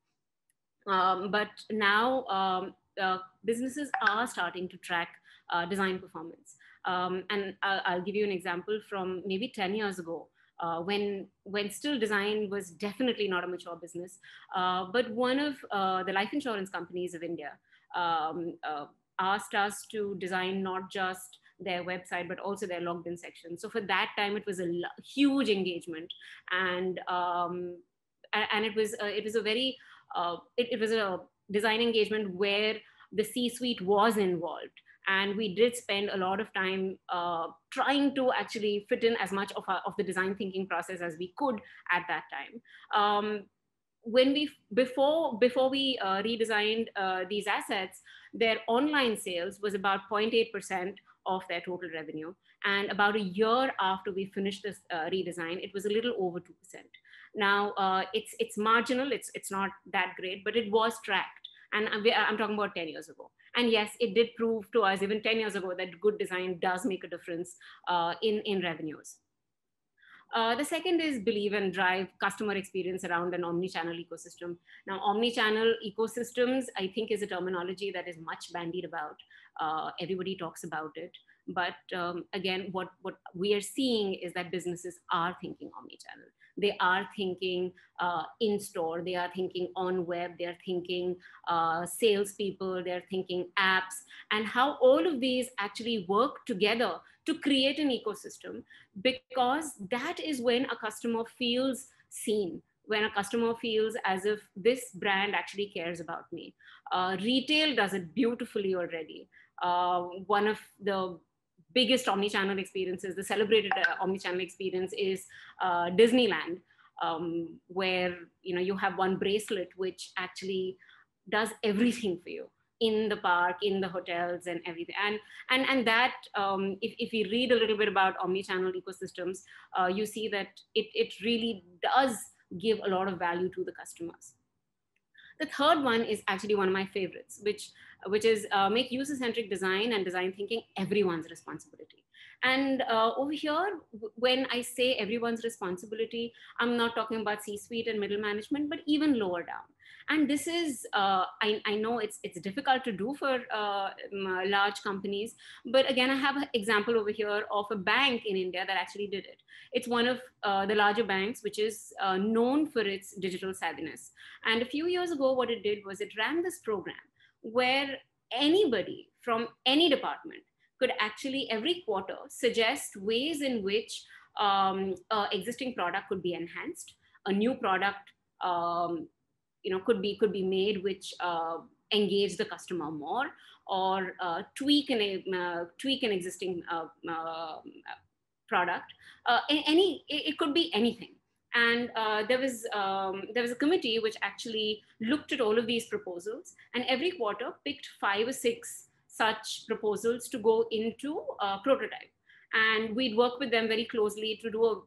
G: But now businesses are starting to track design performance. And I'll give you an example from maybe 10 years ago, when still design was definitely not a mature business. But one of the life insurance companies of India asked us to design not just their website, but also their logged in section. So for that time, it was a huge engagement, and it was a design engagement where the C-suite was involved, and we did spend a lot of time trying to actually fit in as much of the design thinking process as we could at that time. Before we redesigned these assets, their online sales was about 0.8% of their total revenue. And about a year after we finished this redesign, it was a little over 2%. Now it's marginal, it's not that great, but it was tracked. And I'm talking about 10 years ago. And yes, it did prove to us even 10 years ago that good design does make a difference in revenues. The second is believe and drive customer experience around an omni-channel ecosystem. Now, omni-channel ecosystems, I think, is a terminology that is much bandied about. Everybody talks about it. But again, what we are seeing is that businesses are thinking omni-channel. They are thinking in-store, they are thinking on web, they are thinking salespeople, they're thinking apps, and how all of these actually work together to create an ecosystem, because that is when a customer feels seen, when a customer feels as if this brand actually cares about me. Retail does it beautifully already. One of the biggest omni-channel experiences, the celebrated omni-channel experience, is Disneyland, where you have one bracelet which actually does everything for you in the park, in the hotels, and everything. And that, if you read a little bit about omni-channel ecosystems, you see that it really does give a lot of value to the customers. The third one is actually one of my favorites, which is make user-centric design and design thinking everyone's responsibility. And over here, when I say everyone's responsibility, I'm not talking about C-suite and middle management, but even lower down. And this is, I know it's difficult to do for large companies, but again, I have an example over here of a bank in India that actually did it. It's one of the larger banks, which is known for its digital savviness. And a few years ago, what it did was it ran this program where anybody from any department could actually every quarter suggest ways in which existing product could be enhanced, a new product could be made which engage the customer more, or tweak an existing product. It could be anything. And there was a committee which actually looked at all of these proposals, and every quarter picked 5 or 6 such proposals to go into prototype. And we'd work with them very closely to do a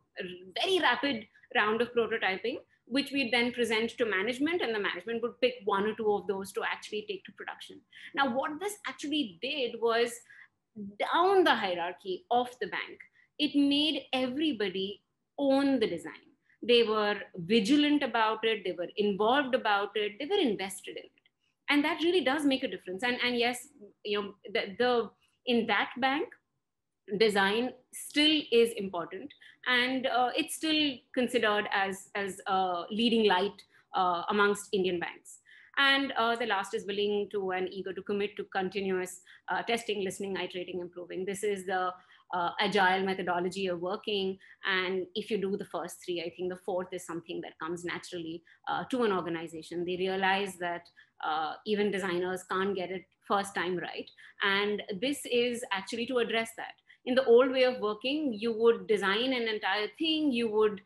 G: very rapid round of prototyping, which we then present to management, and the management would pick one or two of those to actually take to production. Now, what this actually did was, down the hierarchy of the bank, it made everybody own the design. They were vigilant about it, they were involved about it, they were invested in it. And that really does make a difference. And yes, in that bank, design still is important, and it's still considered as a leading light amongst Indian banks. And the last is willing to and eager to commit to continuous testing, listening, iterating, improving. This is the agile methodology of working. And if you do the first three, I think the fourth is something that comes naturally to an organization. They realize that even designers can't get it first time right. And this is actually to address that. In the old way of working, you would design an entire thing, you would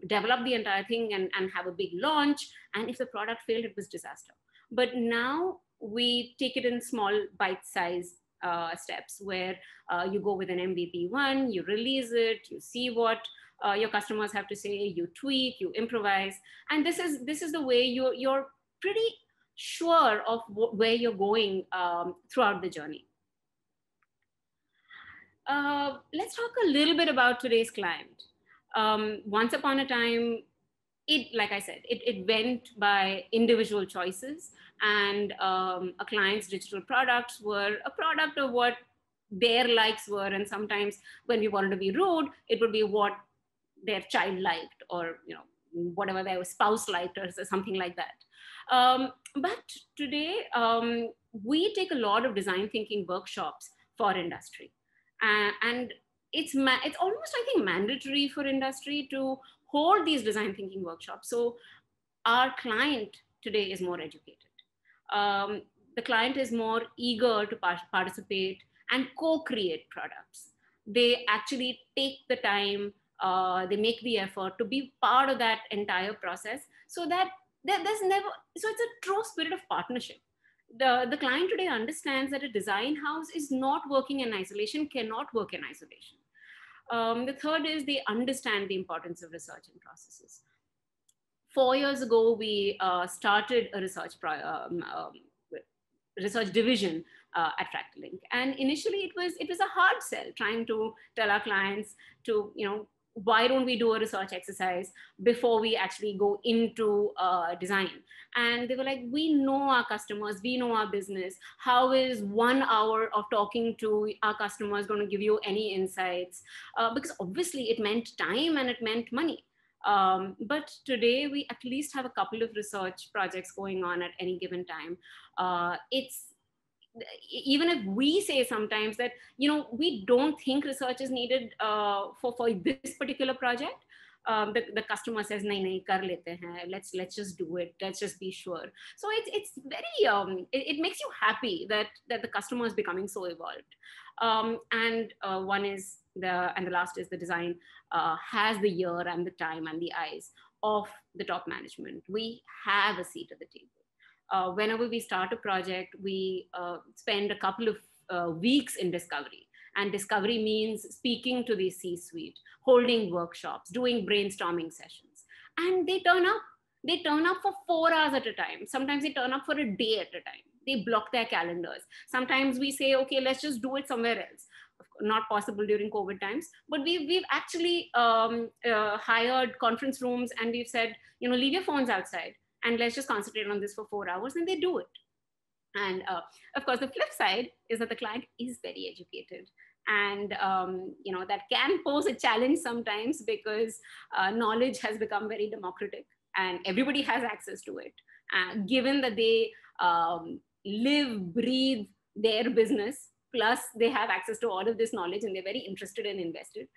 G: develop the entire thing and have a big launch. And if the product failed, it was disaster. But now we take it in small bite-sized steps where you go with an MVP one, you release it, you see what your customers have to say, you tweak, you improvise. And this is the way you're pretty sure of where you're going throughout the journey. Let's talk a little bit about today's client. Once upon a time, like I said, it went by individual choices, and a client's digital products were a product of what their likes were. And sometimes when we wanted to be rude, it would be what their child liked, or whatever their spouse liked, or something like that. But today, we take a lot of design thinking workshops for industry. And it's almost, I think, mandatory for industry to hold these design thinking workshops. So our client today is more educated. The client is more eager to participate and co-create products. They actually take the time, they make the effort to be part of that entire process, so that so it's a true spirit of partnership. The client today understands that a design house is not working in isolation, cannot work in isolation. The third is they understand the importance of research and processes. 4 years ago, we started a research division at Fractalink. And initially it was a hard sell, trying to tell our clients to, why don't we do a research exercise before we actually go into design? And they were like, we know our customers, we know our business. How is 1 hour of talking to our customers going to give you any insights? Because obviously it meant time and it meant money. But today we at least have a couple of research projects going on at any given time. Even if we say sometimes that, we don't think research is needed for this particular project, the customer says, nahi, kar lete hain. Let's just do it. Let's just be sure. So it's very, it makes you happy that the customer is becoming so evolved. And the last is the design has the ear and the time and the eyes of the top management. We have a seat at the table. Whenever we start a project, we spend a couple of weeks in discovery. And discovery means speaking to the C-suite, holding workshops, doing brainstorming sessions. And they turn up. They turn up for 4 hours at a time. Sometimes they turn up for a day at a time. They block their calendars. Sometimes we say, okay, let's just do it somewhere else. Not possible during COVID times, but we've actually hired conference rooms, and we've said, leave your phones outside and let's just concentrate on this for 4 hours, and they do it. And of course, the flip side is that the client is very educated, and that can pose a challenge sometimes, because knowledge has become very democratic and everybody has access to it. Given that they live, breathe their business, plus they have access to all of this knowledge and they're very interested and invested.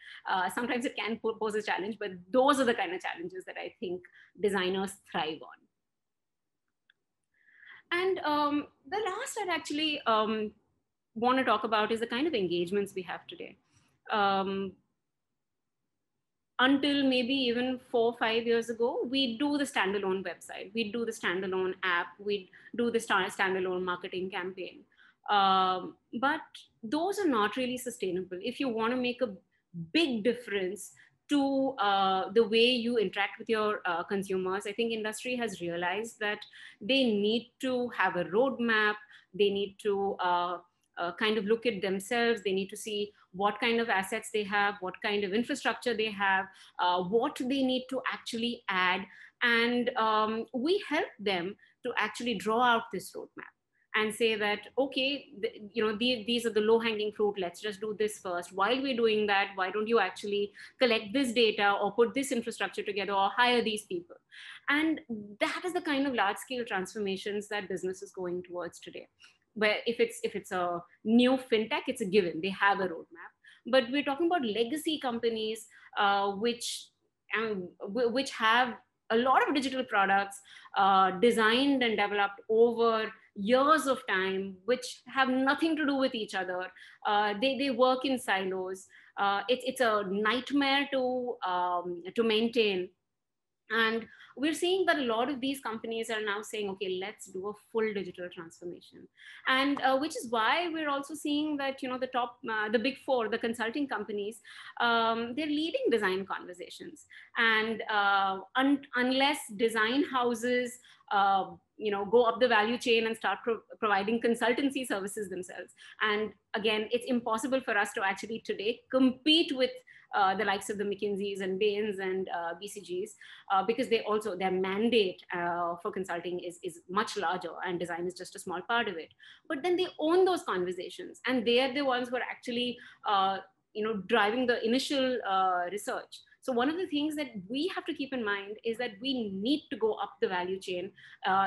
G: Sometimes it can pose a challenge, but those are the kind of challenges that I think designers thrive on. And the last I'd actually want to talk about is the kind of engagements we have today. Until maybe even 4 or 5 years ago, we do the standalone website, we do the standalone app, we do the standalone marketing campaign. But those are not really sustainable. If you want to make a big difference to the way you interact with your consumers. I think industry has realized that they need to have a roadmap. They need to kind of look at themselves. They need to see what kind of assets they have, what kind of infrastructure they have, what they need to actually add. And we help them to actually draw out this roadmap and say that, okay, these are the low hanging fruit. Let's just do this first. While we're doing that, why don't you actually collect this data or put this infrastructure together or hire these people? And that is the kind of large scale transformations that business is going towards today. Where if it's a new fintech, it's a given, they have a roadmap. But we're talking about legacy companies, which have a lot of digital products designed and developed over years of time, which have nothing to do with each other. They work in silos. It's a nightmare to maintain. And we're seeing that a lot of these companies are now saying, okay, let's do a full digital transformation. And which is why we're also seeing that, the big four, the consulting companies, they're leading design conversations. And unless design houses, go up the value chain and start providing consultancy services themselves. And again, it's impossible for us to actually today compete with the likes of the McKinseys and Bains and BCGs, because their mandate for consulting is much larger, and design is just a small part of it. But then they own those conversations, and they are the ones who are actually driving the initial research. So one of the things that we have to keep in mind is that we need to go up the value chain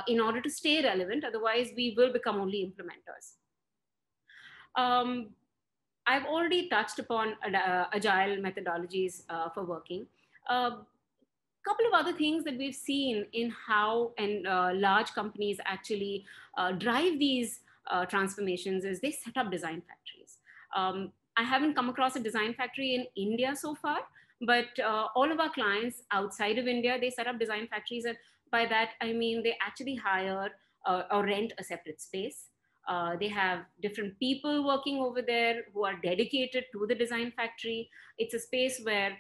G: in order to stay relevant. Otherwise, we will become only implementers. I've already touched upon agile methodologies for working. Couple of other things that we've seen in how large companies actually drive these transformations is they set up design factories. I haven't come across a design factory in India so far, but all of our clients outside of India, they set up design factories. And by that, I mean, they actually hire or rent a separate space. They have different people working over there who are dedicated to the design factory. It's a space where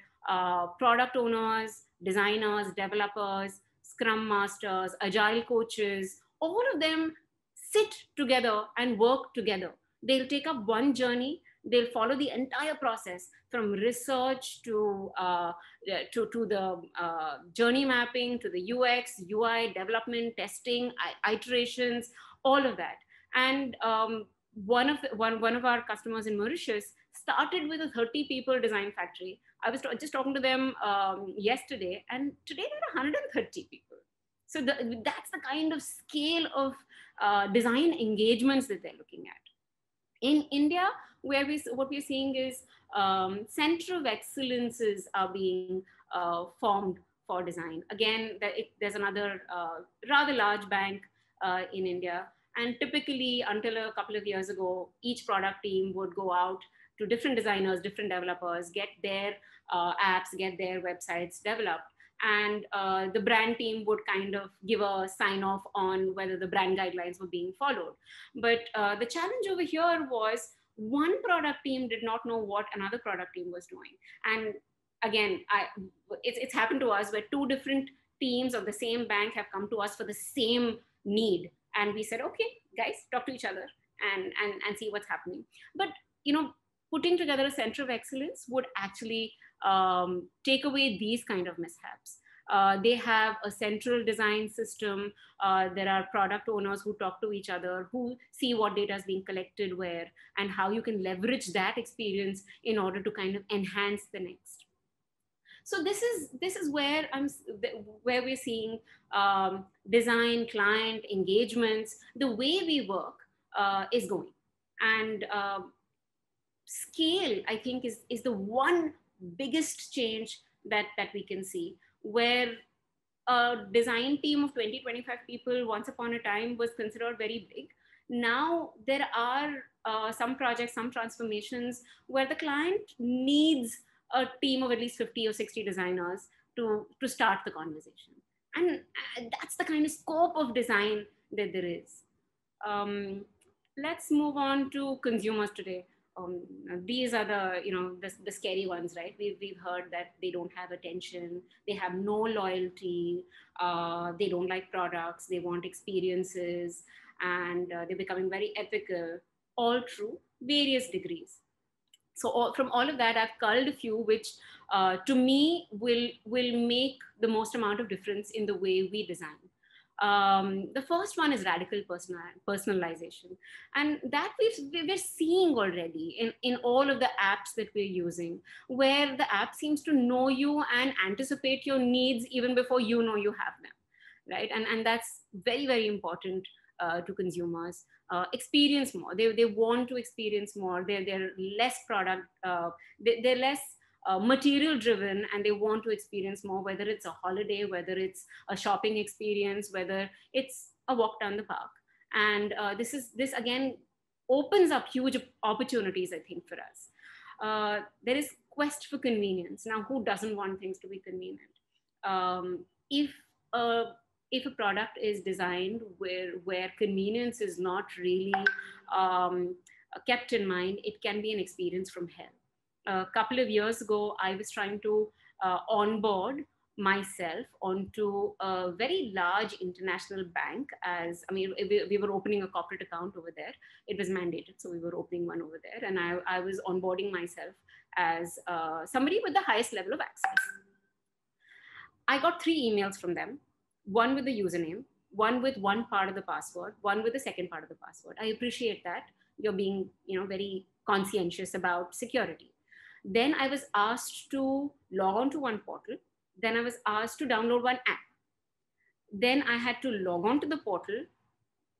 G: product owners, designers, developers, scrum masters, agile coaches, all of them sit together and work together. They'll take up one journey. They'll follow the entire process from research to the journey mapping, to the UX, UI, development, testing, iterations, all of that. And one of our customers in Mauritius started with a 30 people design factory. I was just talking to them yesterday, and today there are 130 people. So that's the kind of scale of design engagements that they're looking at. In India, what we're seeing is center of excellences are being formed for design. Again, there's another rather large bank in India. And typically, until a couple of years ago, each product team would go out to different designers, different developers, get their apps, get their websites developed. And the brand team would kind of give a sign off on whether the brand guidelines were being followed. But the challenge over here was one product team did not know what another product team was doing. And again, it's happened to us where two different teams of the same bank have come to us for the same need. And we said, okay, guys, talk to each other and see what's happening. But, putting together a center of excellence would actually take away these kind of mishaps. They have a central design system. There are product owners who talk to each other, who see what data is being collected where, and how you can leverage that experience in order to kind of enhance the next. So this is where we're seeing design, client engagements, the way we work is going. And scale, I think, is the one biggest change that we can see, where a design team of 20, 25 people once upon a time was considered very big. Now there are some projects, some transformations where the client needs a team of at least 50 or 60 designers to start the conversation. And that's the kind of scope of design that there is. Let's move on to consumers today. these are the scary ones, right? We've heard that they don't have attention, they have no loyalty, they don't like products, they want experiences, and they're becoming very ethical. All true, various degrees. So from all of that, I've culled a few which to me will make the most amount of difference in the way we design. The first one is radical personalization, and that we're seeing already in all of the apps that we're using, where the app seems to know you and anticipate your needs even before you know you have them, right? And that's very, very important to consumers. Experience more. They want to experience more. They're less product. They're less material driven, and they want to experience more, whether it's a holiday, whether it's a shopping experience, whether it's a walk down the park. And this again opens up huge opportunities, I think, for us. There is quest for convenience. Now, who doesn't want things to be convenient? If a product is designed where convenience is not really kept in mind, it can be an experience from hell. A couple of years ago, I was trying to onboard myself onto a very large international bank. We were opening a corporate account over there. It was mandated, so we were opening one over there. And I was onboarding myself as somebody with the highest level of access. I got 3 emails from them, one with the username, one with one part of the password, one with the second part of the password. I appreciate that. You're being, very conscientious about security. Then I was asked to log on to one portal. Then I was asked to download one app. Then I had to log on to the portal,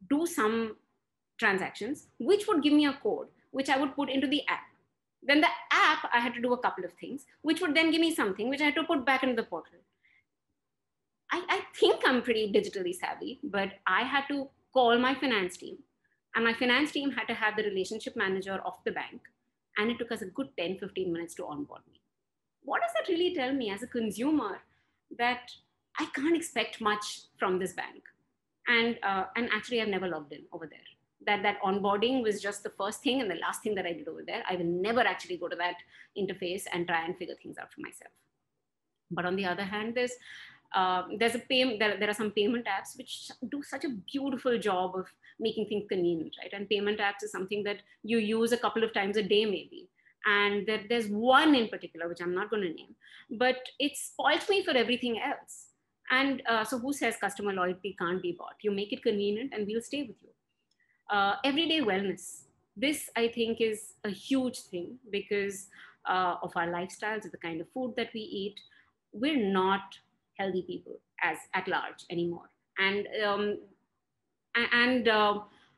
G: do some transactions, which would give me a code, which I would put into the app. Then the app, I had to do a couple of things, which would then give me something, which I had to put back into the portal. I think I'm pretty digitally savvy, but I had to call my finance team, and my finance team had to have the relationship manager of the bank. And it took us a good 10-15 minutes to onboard me. What does that really tell me as a consumer? That I can't expect much from this bank. And actually, I've never logged in over there. That onboarding was just the first thing and the last thing that I did over there. I will never actually go to that interface and try and figure things out for myself. But on the other hand, there are some payment apps which do such a beautiful job of making things convenient, right? And payment apps is something that you use a couple of times a day, maybe. And there's one in particular, which I'm not going to name, but it spoils me for everything else. And so who says customer loyalty can't be bought? You make it convenient and we'll stay with you. Everyday wellness. This, I think, is a huge thing because of our lifestyles, of the kind of food that we eat. We're not healthy people at large anymore. And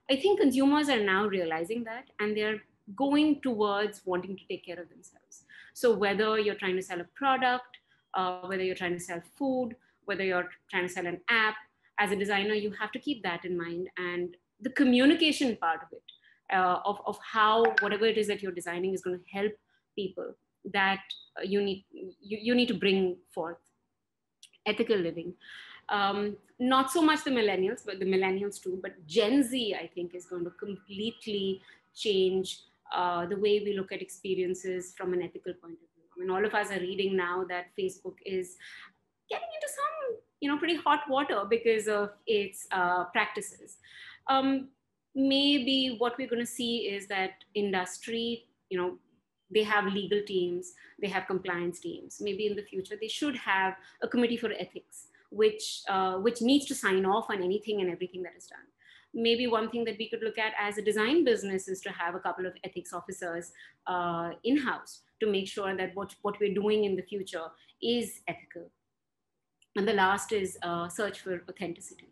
G: I think consumers are now realizing that, and they're going towards wanting to take care of themselves. So whether you're trying to sell a product, whether you're trying to sell food, whether you're trying to sell an app, as a designer, you have to keep that in mind. And the communication part of it, of how whatever it is that you're designing is going to help people, that you need to bring forth. Ethical living. Not so much the millennials, but the millennials too, but Gen Z, I think, is going to completely change the way we look at experiences from an ethical point of view. I mean, all of us are reading now that Facebook is getting into some, pretty hot water because of its practices. Maybe what we're going to see is that industry, they have legal teams, they have compliance teams. Maybe in the future, they should have a committee for ethics, which needs to sign off on anything and everything that is done. Maybe one thing that we could look at as a design business is to have a couple of ethics officers in-house to make sure that what we're doing in the future is ethical. And the last is search for authenticity.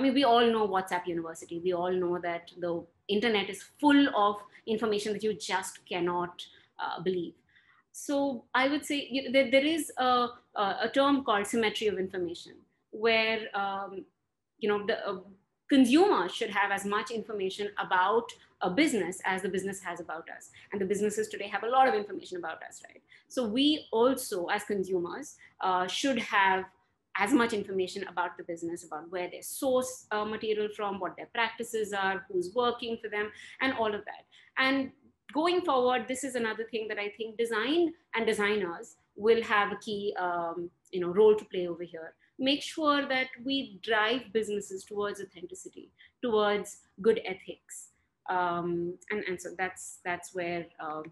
G: We all know WhatsApp University. We all know that the internet is full of information that you just cannot believe. So I would say there is a term called symmetry of information, where the consumer should have as much information about a business as the business has about us. And the businesses today have a lot of information about us, right? So we also, as consumers, should have as much information about the business, about where they source material from, what their practices are, who's working for them, and all of that. And going forward, this is another thing that I think design and designers will have a key role to play over here. Make sure that we drive businesses towards authenticity, towards good ethics. And so that's where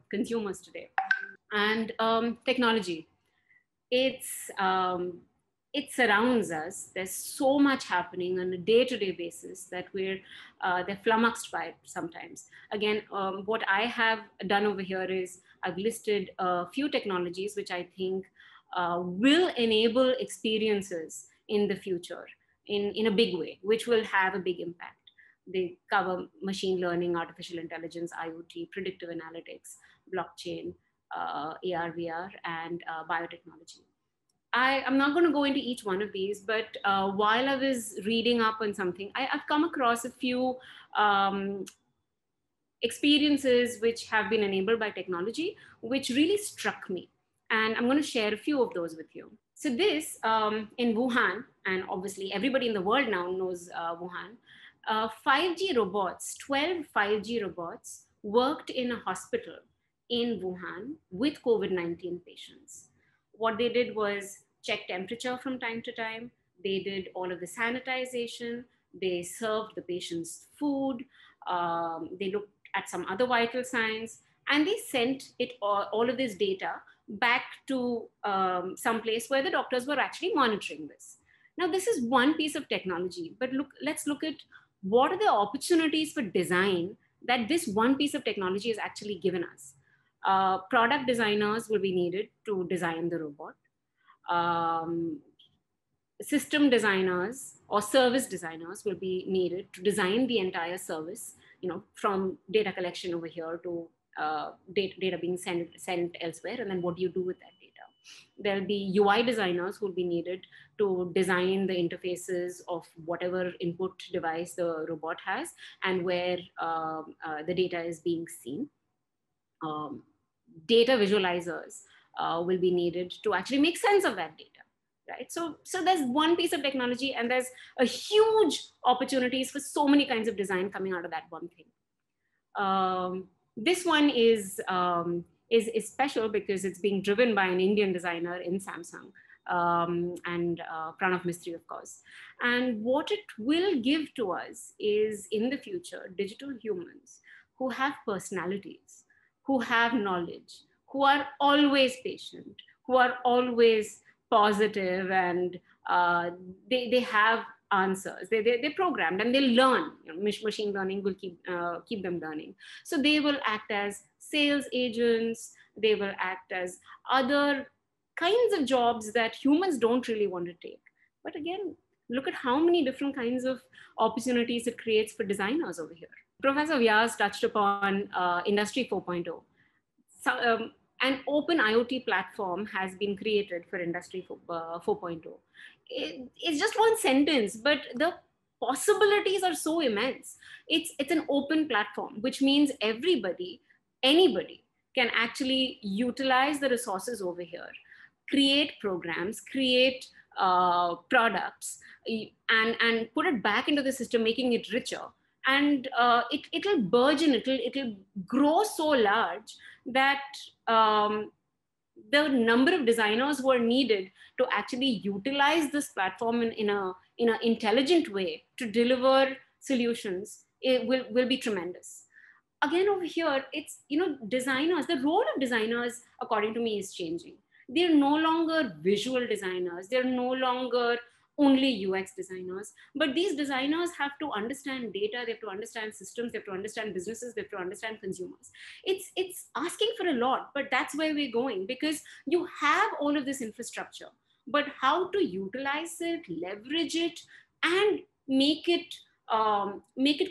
G: consumers today. And technology, it surrounds us. There's so much happening on a day-to-day basis that they're flummoxed by it sometimes. Again, what I have done over here is I've listed a few technologies which I think will enable experiences in the future in a big way, which will have a big impact. They cover machine learning, artificial intelligence, IoT, predictive analytics, blockchain, AR, VR, and biotechnology. I'm not going to go into each one of these, but while I was reading up on something, I've come across a few experiences which have been enabled by technology, which really struck me. And I'm going to share a few of those with you. So this, in Wuhan, and obviously everybody in the world now knows Wuhan, 5G robots, 12 5G robots worked in a hospital in Wuhan with COVID-19 patients. What they did was check temperature from time to time. They did all of the sanitization. They served the patients food. They looked at some other vital signs, and they sent it all of this data back to some place where the doctors were actually monitoring this. Now, this is one piece of technology, but let's look at what are the opportunities for design that this one piece of technology has actually given us. Product designers will be needed to design the robot. System designers or service designers will be needed to design the entire service, from data collection over here to data being sent elsewhere, and then what do you do with that data? There'll be UI designers who will be needed to design the interfaces of whatever input device the robot has and where the data is being seen. Data visualizers will be needed to actually make sense of that data, right? So there's one piece of technology, and there's a huge opportunities for so many kinds of design coming out of that one thing. This one is special because it's being driven by an Indian designer in Samsung, and Pranav Mistry, of course. And what it will give to us is, in the future, digital humans who have personalities, who have knowledge, who are always patient, who are always positive, and they have answers. They're programmed and they learn. Machine learning will keep them learning. So they will act as sales agents. They will act as other kinds of jobs that humans don't really want to take. But again, look at how many different kinds of opportunities it creates for designers over here. Professor Vyas touched upon Industry 4.0. So, an open IoT platform has been created for Industry 4.0. It's just one sentence, but the possibilities are so immense. It's an open platform, which means anybody can actually utilize the resources over here, create programs, create products, and put it back into the system, making it richer. And it'll burgeon, it'll grow so large that the number of designers who are needed to actually utilize this platform in an intelligent way to deliver solutions, it will be tremendous. Again, over here, it's, designers, the role of designers, according to me, is changing. They're no longer visual designers. They're no longer only UX designers, but these designers have to understand data, they have to understand systems, they have to understand businesses, they have to understand consumers. It's asking for a lot, but that's where we're going, because you have all of this infrastructure, but how to utilize it, leverage it, and make it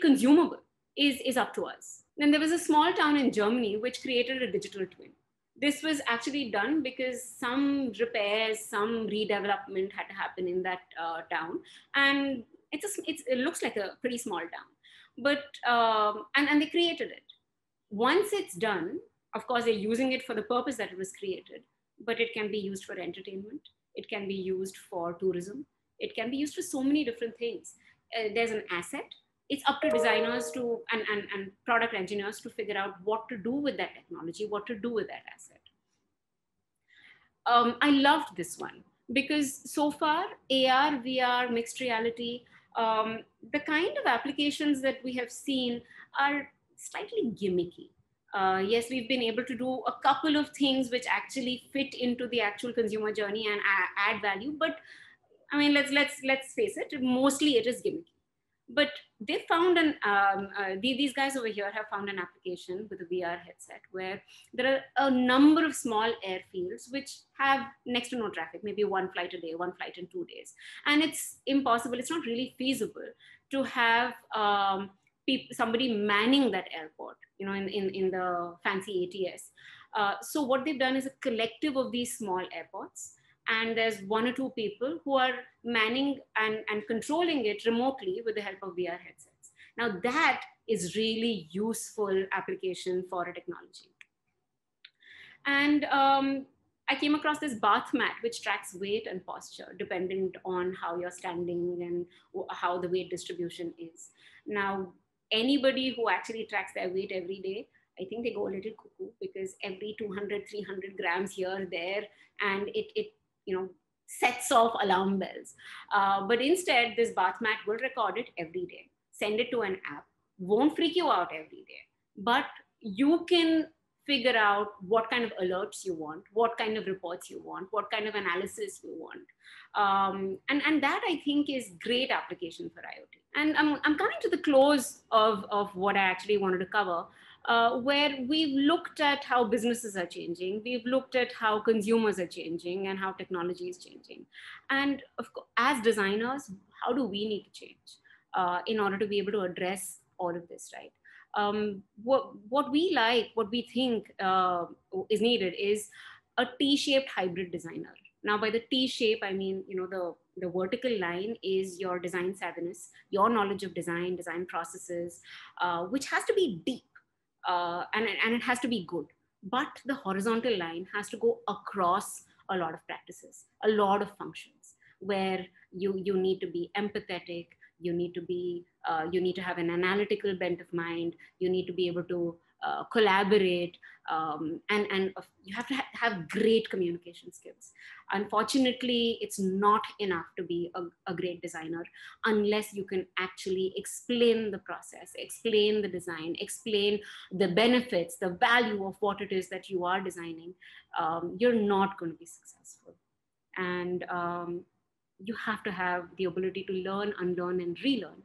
G: consumable is up to us. Then there was a small town in Germany which created a digital twin. This was actually done because some repairs, some redevelopment had to happen in that town. And it looks like a pretty small town, but, and they created it. Once it's done, of course, they're using it for the purpose that it was created, but it can be used for entertainment. It can be used for tourism. It can be used for so many different things. There's an asset. It's up to designers to and product engineers to figure out what to do with that technology, what to do with that asset. I loved this one because so far AR, VR, mixed reality, the kind of applications that we have seen are slightly gimmicky. Yes, we've been able to do a couple of things which actually fit into the actual consumer journey and add value. But I mean, let's face it, mostly it is gimmicky. But they found these guys over here have found an application with a VR headset where there are a number of small airfields which have next to no traffic, maybe one flight a day, one flight in 2 days. And it's impossible, it's not really feasible to have somebody manning that airport, you know, in the fancy ATS. So what they've done is a collective of these small airports, and there's 1 or 2 people who are manning and controlling it remotely with the help of VR headsets. Now that is really useful application for a technology. And I came across this bath mat, which tracks weight and posture, dependent on how you're standing and how the weight distribution is. Now, anybody who actually tracks their weight every day, I think they go a little cuckoo, because every 200, 300 grams here or there, and it you know, sets off alarm bells. But instead, this bath mat will record it every day, send it to an app, won't freak you out every day, but you can figure out what kind of alerts you want, what kind of reports you want, what kind of analysis you want. And that, I think, is great application for IoT. And I'm coming to the close of what I actually wanted to cover, where we've looked at how businesses are changing, we've looked at how consumers are changing and how technology is changing. And of course, as designers, how do we need to change in order to be able to address all of this, right? What we think is needed is a T-shaped hybrid designer. Now, by the T shape, I mean, you know, the vertical line is your design savviness, your knowledge of design processes, which has to be deep and it has to be good. But the horizontal line has to go across a lot of practices, a lot of functions, where you need to be empathetic, you need to have an analytical bent of mind, you need to be able to collaborate, and you have to have great communication skills. Unfortunately, it's not enough to be a great designer unless you can actually explain the process, explain the design, explain the benefits, the value of what it is that you are designing. You're not going to be successful. And you have to have the ability to learn, unlearn, and relearn.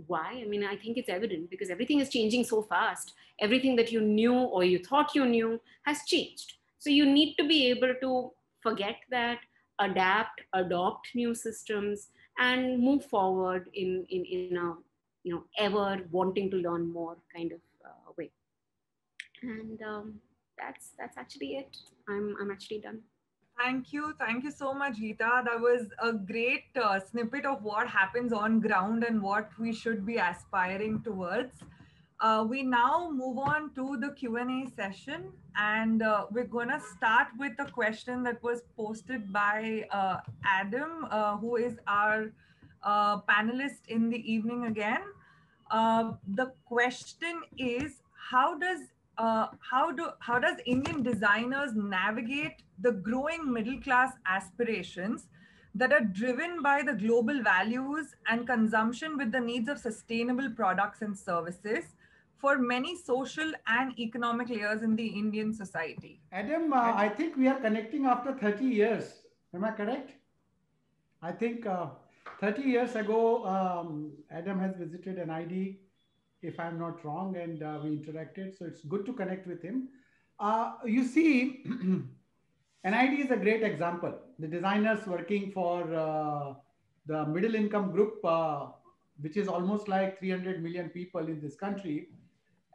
G: Why? I mean, I think it's evident because everything is changing so fast. Everything that you knew or you thought you knew has changed. So you need to be able to forget that, adapt, adopt new systems, and move forward in a ever wanting to learn more kind of way. And that's actually it. I'm actually done.
D: Thank you so much, Geeta. That was a great snippet of what happens on ground and what we should be aspiring towards. We now move on to the Q&A session, and we're going to start with a question that was posted by Adam, who is our panelist in the evening again. The question is, how does Indian designers navigate the growing middle class aspirations that are driven by the global values and consumption with the needs of sustainable products and services for many social and economic layers in the Indian society?
F: Adam, I think we are connecting after 30 years. Am I correct? I think 30 years ago, Adam has visited NID, if I'm not wrong, and we interacted. So it's good to connect with him. You see, NID is a great example. The designers working for the middle income group, which is almost like 300 million people in this country.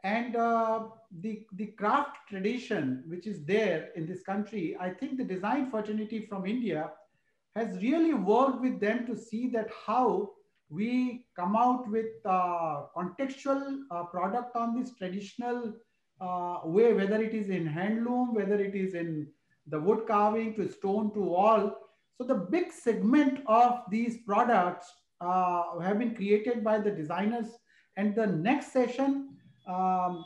F: And the craft tradition, which is there in this country, I think the design fraternity from India has really worked with them to see that how we come out with contextual product on this traditional way, whether it is in handloom, whether it is in the wood carving to stone to wall. So the big segment of these products have been created by the designers. And the next session, I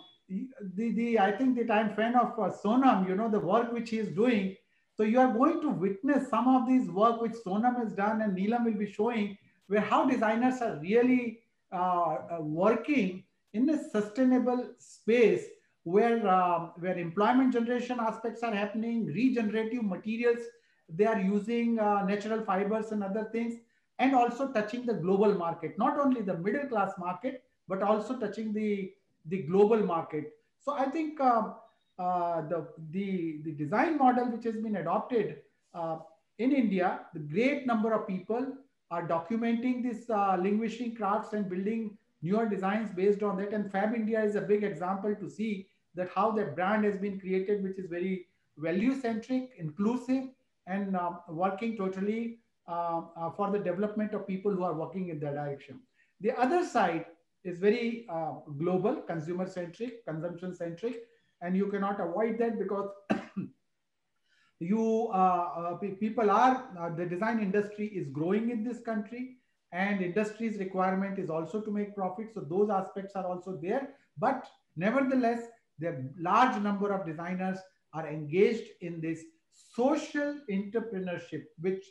F: think that I'm a fan of Sonam, you know, the work which he is doing. So you are going to witness some of these work which Sonam has done and Neelam will be showing, where how designers are really working in a sustainable space where employment generation aspects are happening, regenerative materials, they are using natural fibers and other things, and also touching the global market, not only the middle class market, but also touching the global market. So I think the design model which has been adopted in India, the great number of people are documenting this linguistic crafts and building newer designs based on that. And Fab India is a big example to see that how that brand has been created, which is very value centric, inclusive, and working totally for the development of people who are working in that direction. The other side is very global, consumer centric, consumption centric, and you cannot avoid that because people are the design industry is growing in this country, and industry's requirement is also to make profit. So those aspects are also there. But nevertheless, the large number of designers are engaged in this social entrepreneurship, which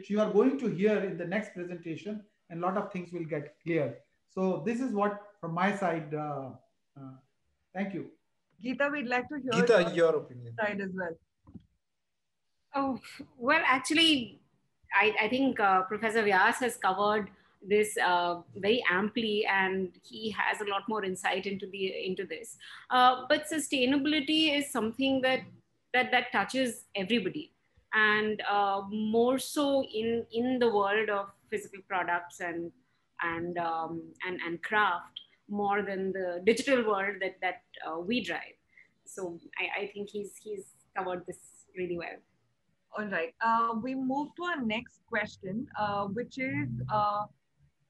F: you are going to hear in the next presentation, and a lot of things will get clear. So this is what from my side. Thank you.
D: Geeta, we'd like to hear
E: Geeta, your opinion
D: side as well.
G: Oh, well, actually, I think Professor Vyas has covered this very amply, and he has a lot more insight into this. But sustainability is something that touches everybody, and more so in the world of physical products and craft, more than the digital world that we drive. So I think he's covered this really well.
D: All right. We move to our next question, which is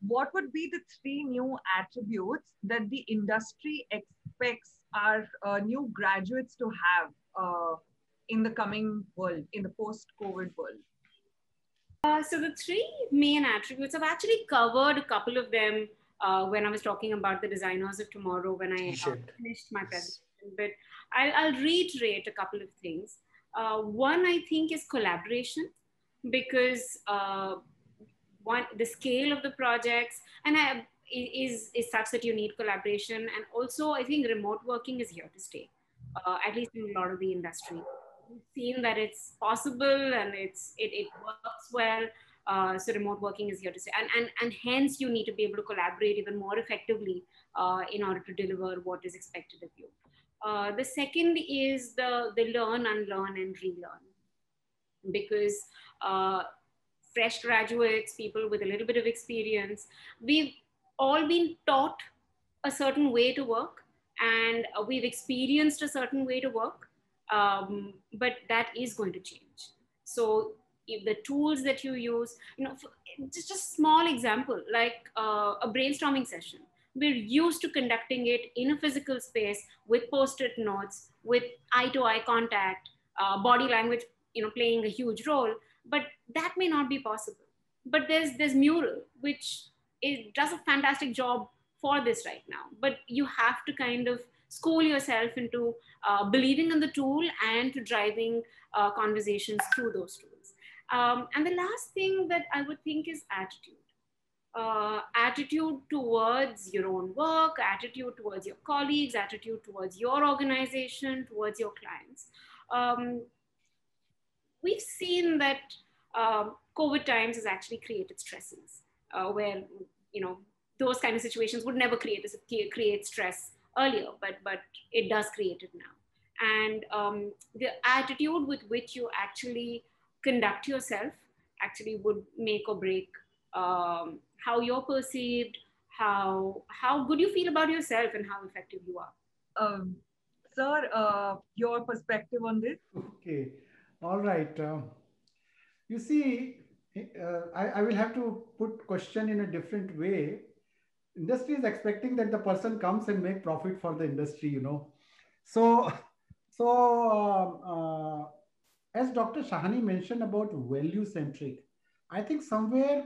D: what would be the 3 new attributes that the industry expects our new graduates to have in the coming world, in the post-COVID world?
G: So the 3 main attributes, I've actually covered a couple of them when I was talking about the designers of tomorrow, when I finished my presentation, but I'll reiterate a couple of things. One, I think, is collaboration, because the scale of the projects is such that you need collaboration. And also, I think remote working is here to stay, at least in a lot of the industry. We've seen that it's possible and it works well. So remote working is here to stay. And hence, you need to be able to collaborate even more effectively in order to deliver what is expected of you. The second is the learn, unlearn, and relearn, because fresh graduates, people with a little bit of experience, we've all been taught a certain way to work, and we've experienced a certain way to work, but that is going to change. So if the tools that you use, just a small example, like a brainstorming session. We're used to conducting it in a physical space with post-it notes, with eye-to-eye contact, body language, playing a huge role. But that may not be possible. But there's Mural, which does a fantastic job for this right now. But you have to kind of school yourself into believing in the tool and to driving conversations through those tools. And the last thing that I would think is attitude. Attitude towards your own work, attitude towards your colleagues, attitude towards your organization, towards your clients. We've seen that COVID times has actually created stresses where, those kind of situations would never create stress earlier, but it does create it now. And the attitude with which you actually conduct yourself actually would make or break how you're perceived, how good you feel about yourself, and how effective you are.
D: Sir, your perspective on this?
F: Okay, all right. You see, I will have to put question in a different way. Industry is expecting that the person comes and make profit for the industry, So as Dr. Shahani mentioned about value centric, I think somewhere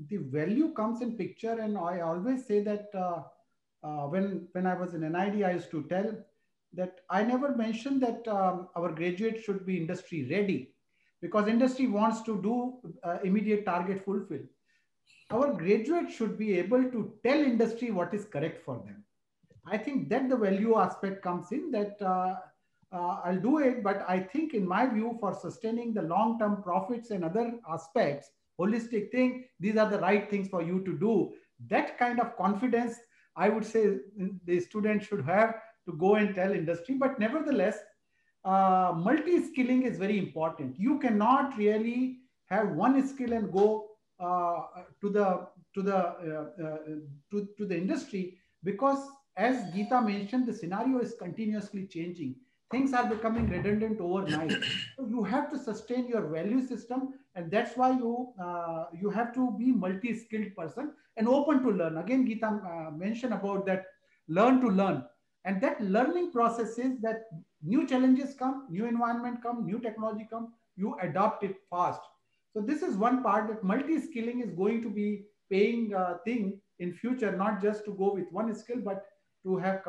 F: the value comes in picture. And I always say that when I was in NID, I used to tell that I never mentioned that our graduates should be industry ready, because industry wants to do immediate target fulfill. Our graduates should be able to tell industry what is correct for them. I think that the value aspect comes in, that I'll do it, but I think in my view, for sustaining the long-term profits and other aspects, holistic thing, these are the right things for you to do. That kind of confidence, I would say the student should have to go and tell industry. But nevertheless, multi-skilling is very important. You cannot really have one skill and go to the industry, because as Geeta mentioned, the scenario is continuously changing. Things are becoming redundant overnight. So you have to sustain your value system, and that's why you have to be multi-skilled person and open to learn. Again, Geeta mentioned about that learn to learn, and that learning process is that new challenges come, new environment come, new technology come, you adopt it fast. So this is one part, that multi-skilling is going to be paying thing in future, not just to go with one skill, but to have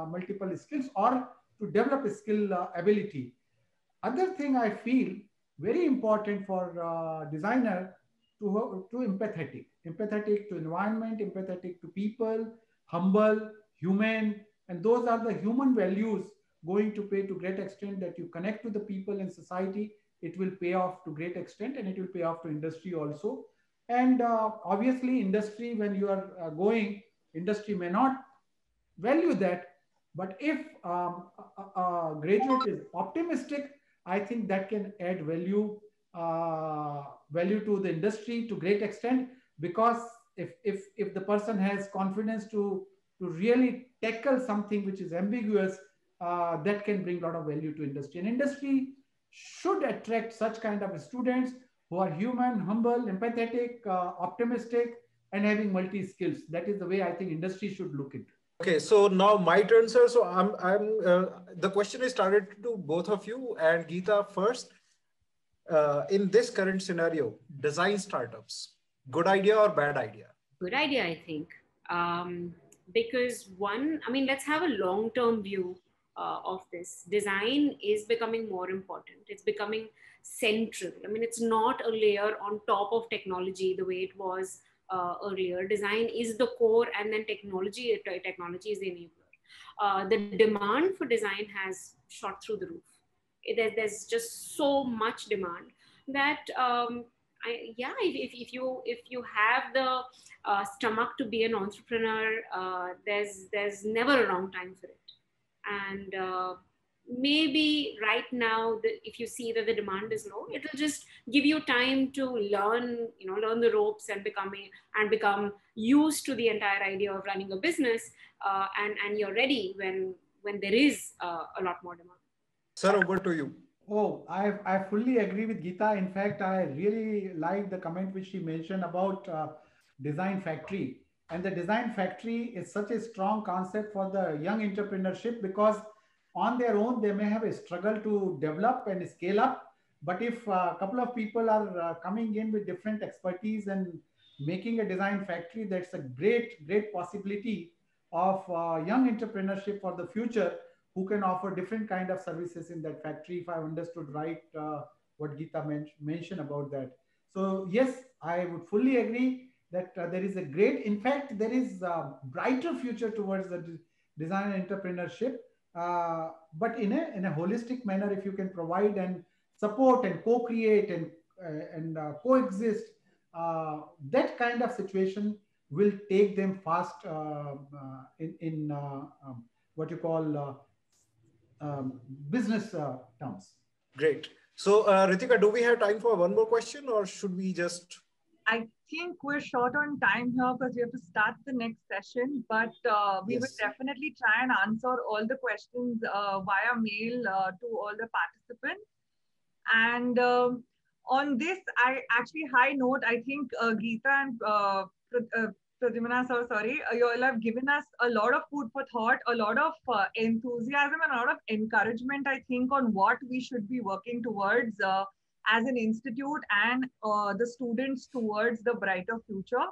F: multiple skills or to develop a skill ability. Other thing I feel very important for designer to empathetic to environment, empathetic to people, humble, human, and those are the human values going to pay to great extent, that you connect to the people and society. It will pay off to great extent, and it will pay off to industry also. And obviously industry, when you are going, industry may not value that, but if a graduate is optimistic, I think that can add value to the industry to great extent. Because if the person has confidence to really tackle something which is ambiguous, that can bring a lot of value to industry. And industry should attract such kind of students who are human, humble, empathetic, optimistic, and having multi skills. That is the way I think industry should look into.
E: Okay, so now my turn, sir. So the question is targeted to both of you, and Geeta first. In this current scenario, design startups, good idea or bad idea?
G: Good idea, I think. Because one, I mean, let's have a long-term view of this. Design is becoming more important. It's becoming central. I mean, it's not a layer on top of technology the way it was earlier. Design is the core, and then technology is the enabler. The demand for design has shot through the roof. There's just so much demand that if you have the stomach to be an entrepreneur, there's never a wrong time for it. And maybe right now, if you see that the demand is low, it'll just give you time to learn the ropes and become used to the entire idea of running a business, and you're ready when there is a lot more demand.
E: Sir, over to you.
F: Oh, I fully agree with Geeta. In fact, I really like the comment which she mentioned about design factory. And the design factory is such a strong concept for the young entrepreneurship, because on their own, they may have a struggle to develop and scale up. But if a couple of people are coming in with different expertise and making a design factory, that's a great possibility of young entrepreneurship for the future, who can offer different kind of services in that factory, if I understood right what Geeta mentioned about that. So yes, I would fully agree that there is a great, in fact, there is a brighter future towards the design and entrepreneurship, but in a holistic manner, if you can provide and support and co-create and coexist, that kind of situation will take them fast in what you call business terms.
E: Great. So Ritika, do we have time for one more question, or should we just...
D: I think we're short on time here because we have to start the next session, but we will definitely try and answer all the questions via mail to all the participants. And on this, high note, I think Geeta and Pradyumna, so sorry. You all have given us a lot of food for thought, a lot of enthusiasm and a lot of encouragement, I think, on what we should be working towards as an institute and the students towards the brighter future.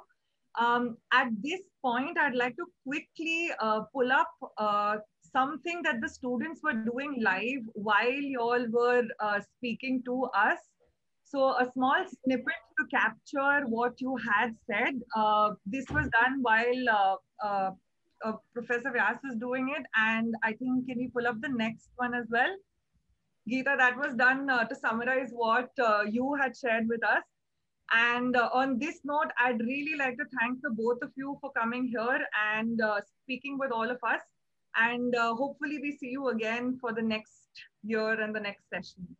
D: At this point, I'd like to quickly pull up something that the students were doing live while you all were speaking to us. So a small snippet to capture what you had said. This was done while Professor Vyas was doing it. And I think, can you pull up the next one as well? Geeta, that was done to summarize what you had shared with us. And on this note, I'd really like to thank the both of you for coming here and speaking with all of us. And hopefully we see you again for the next year and the next session.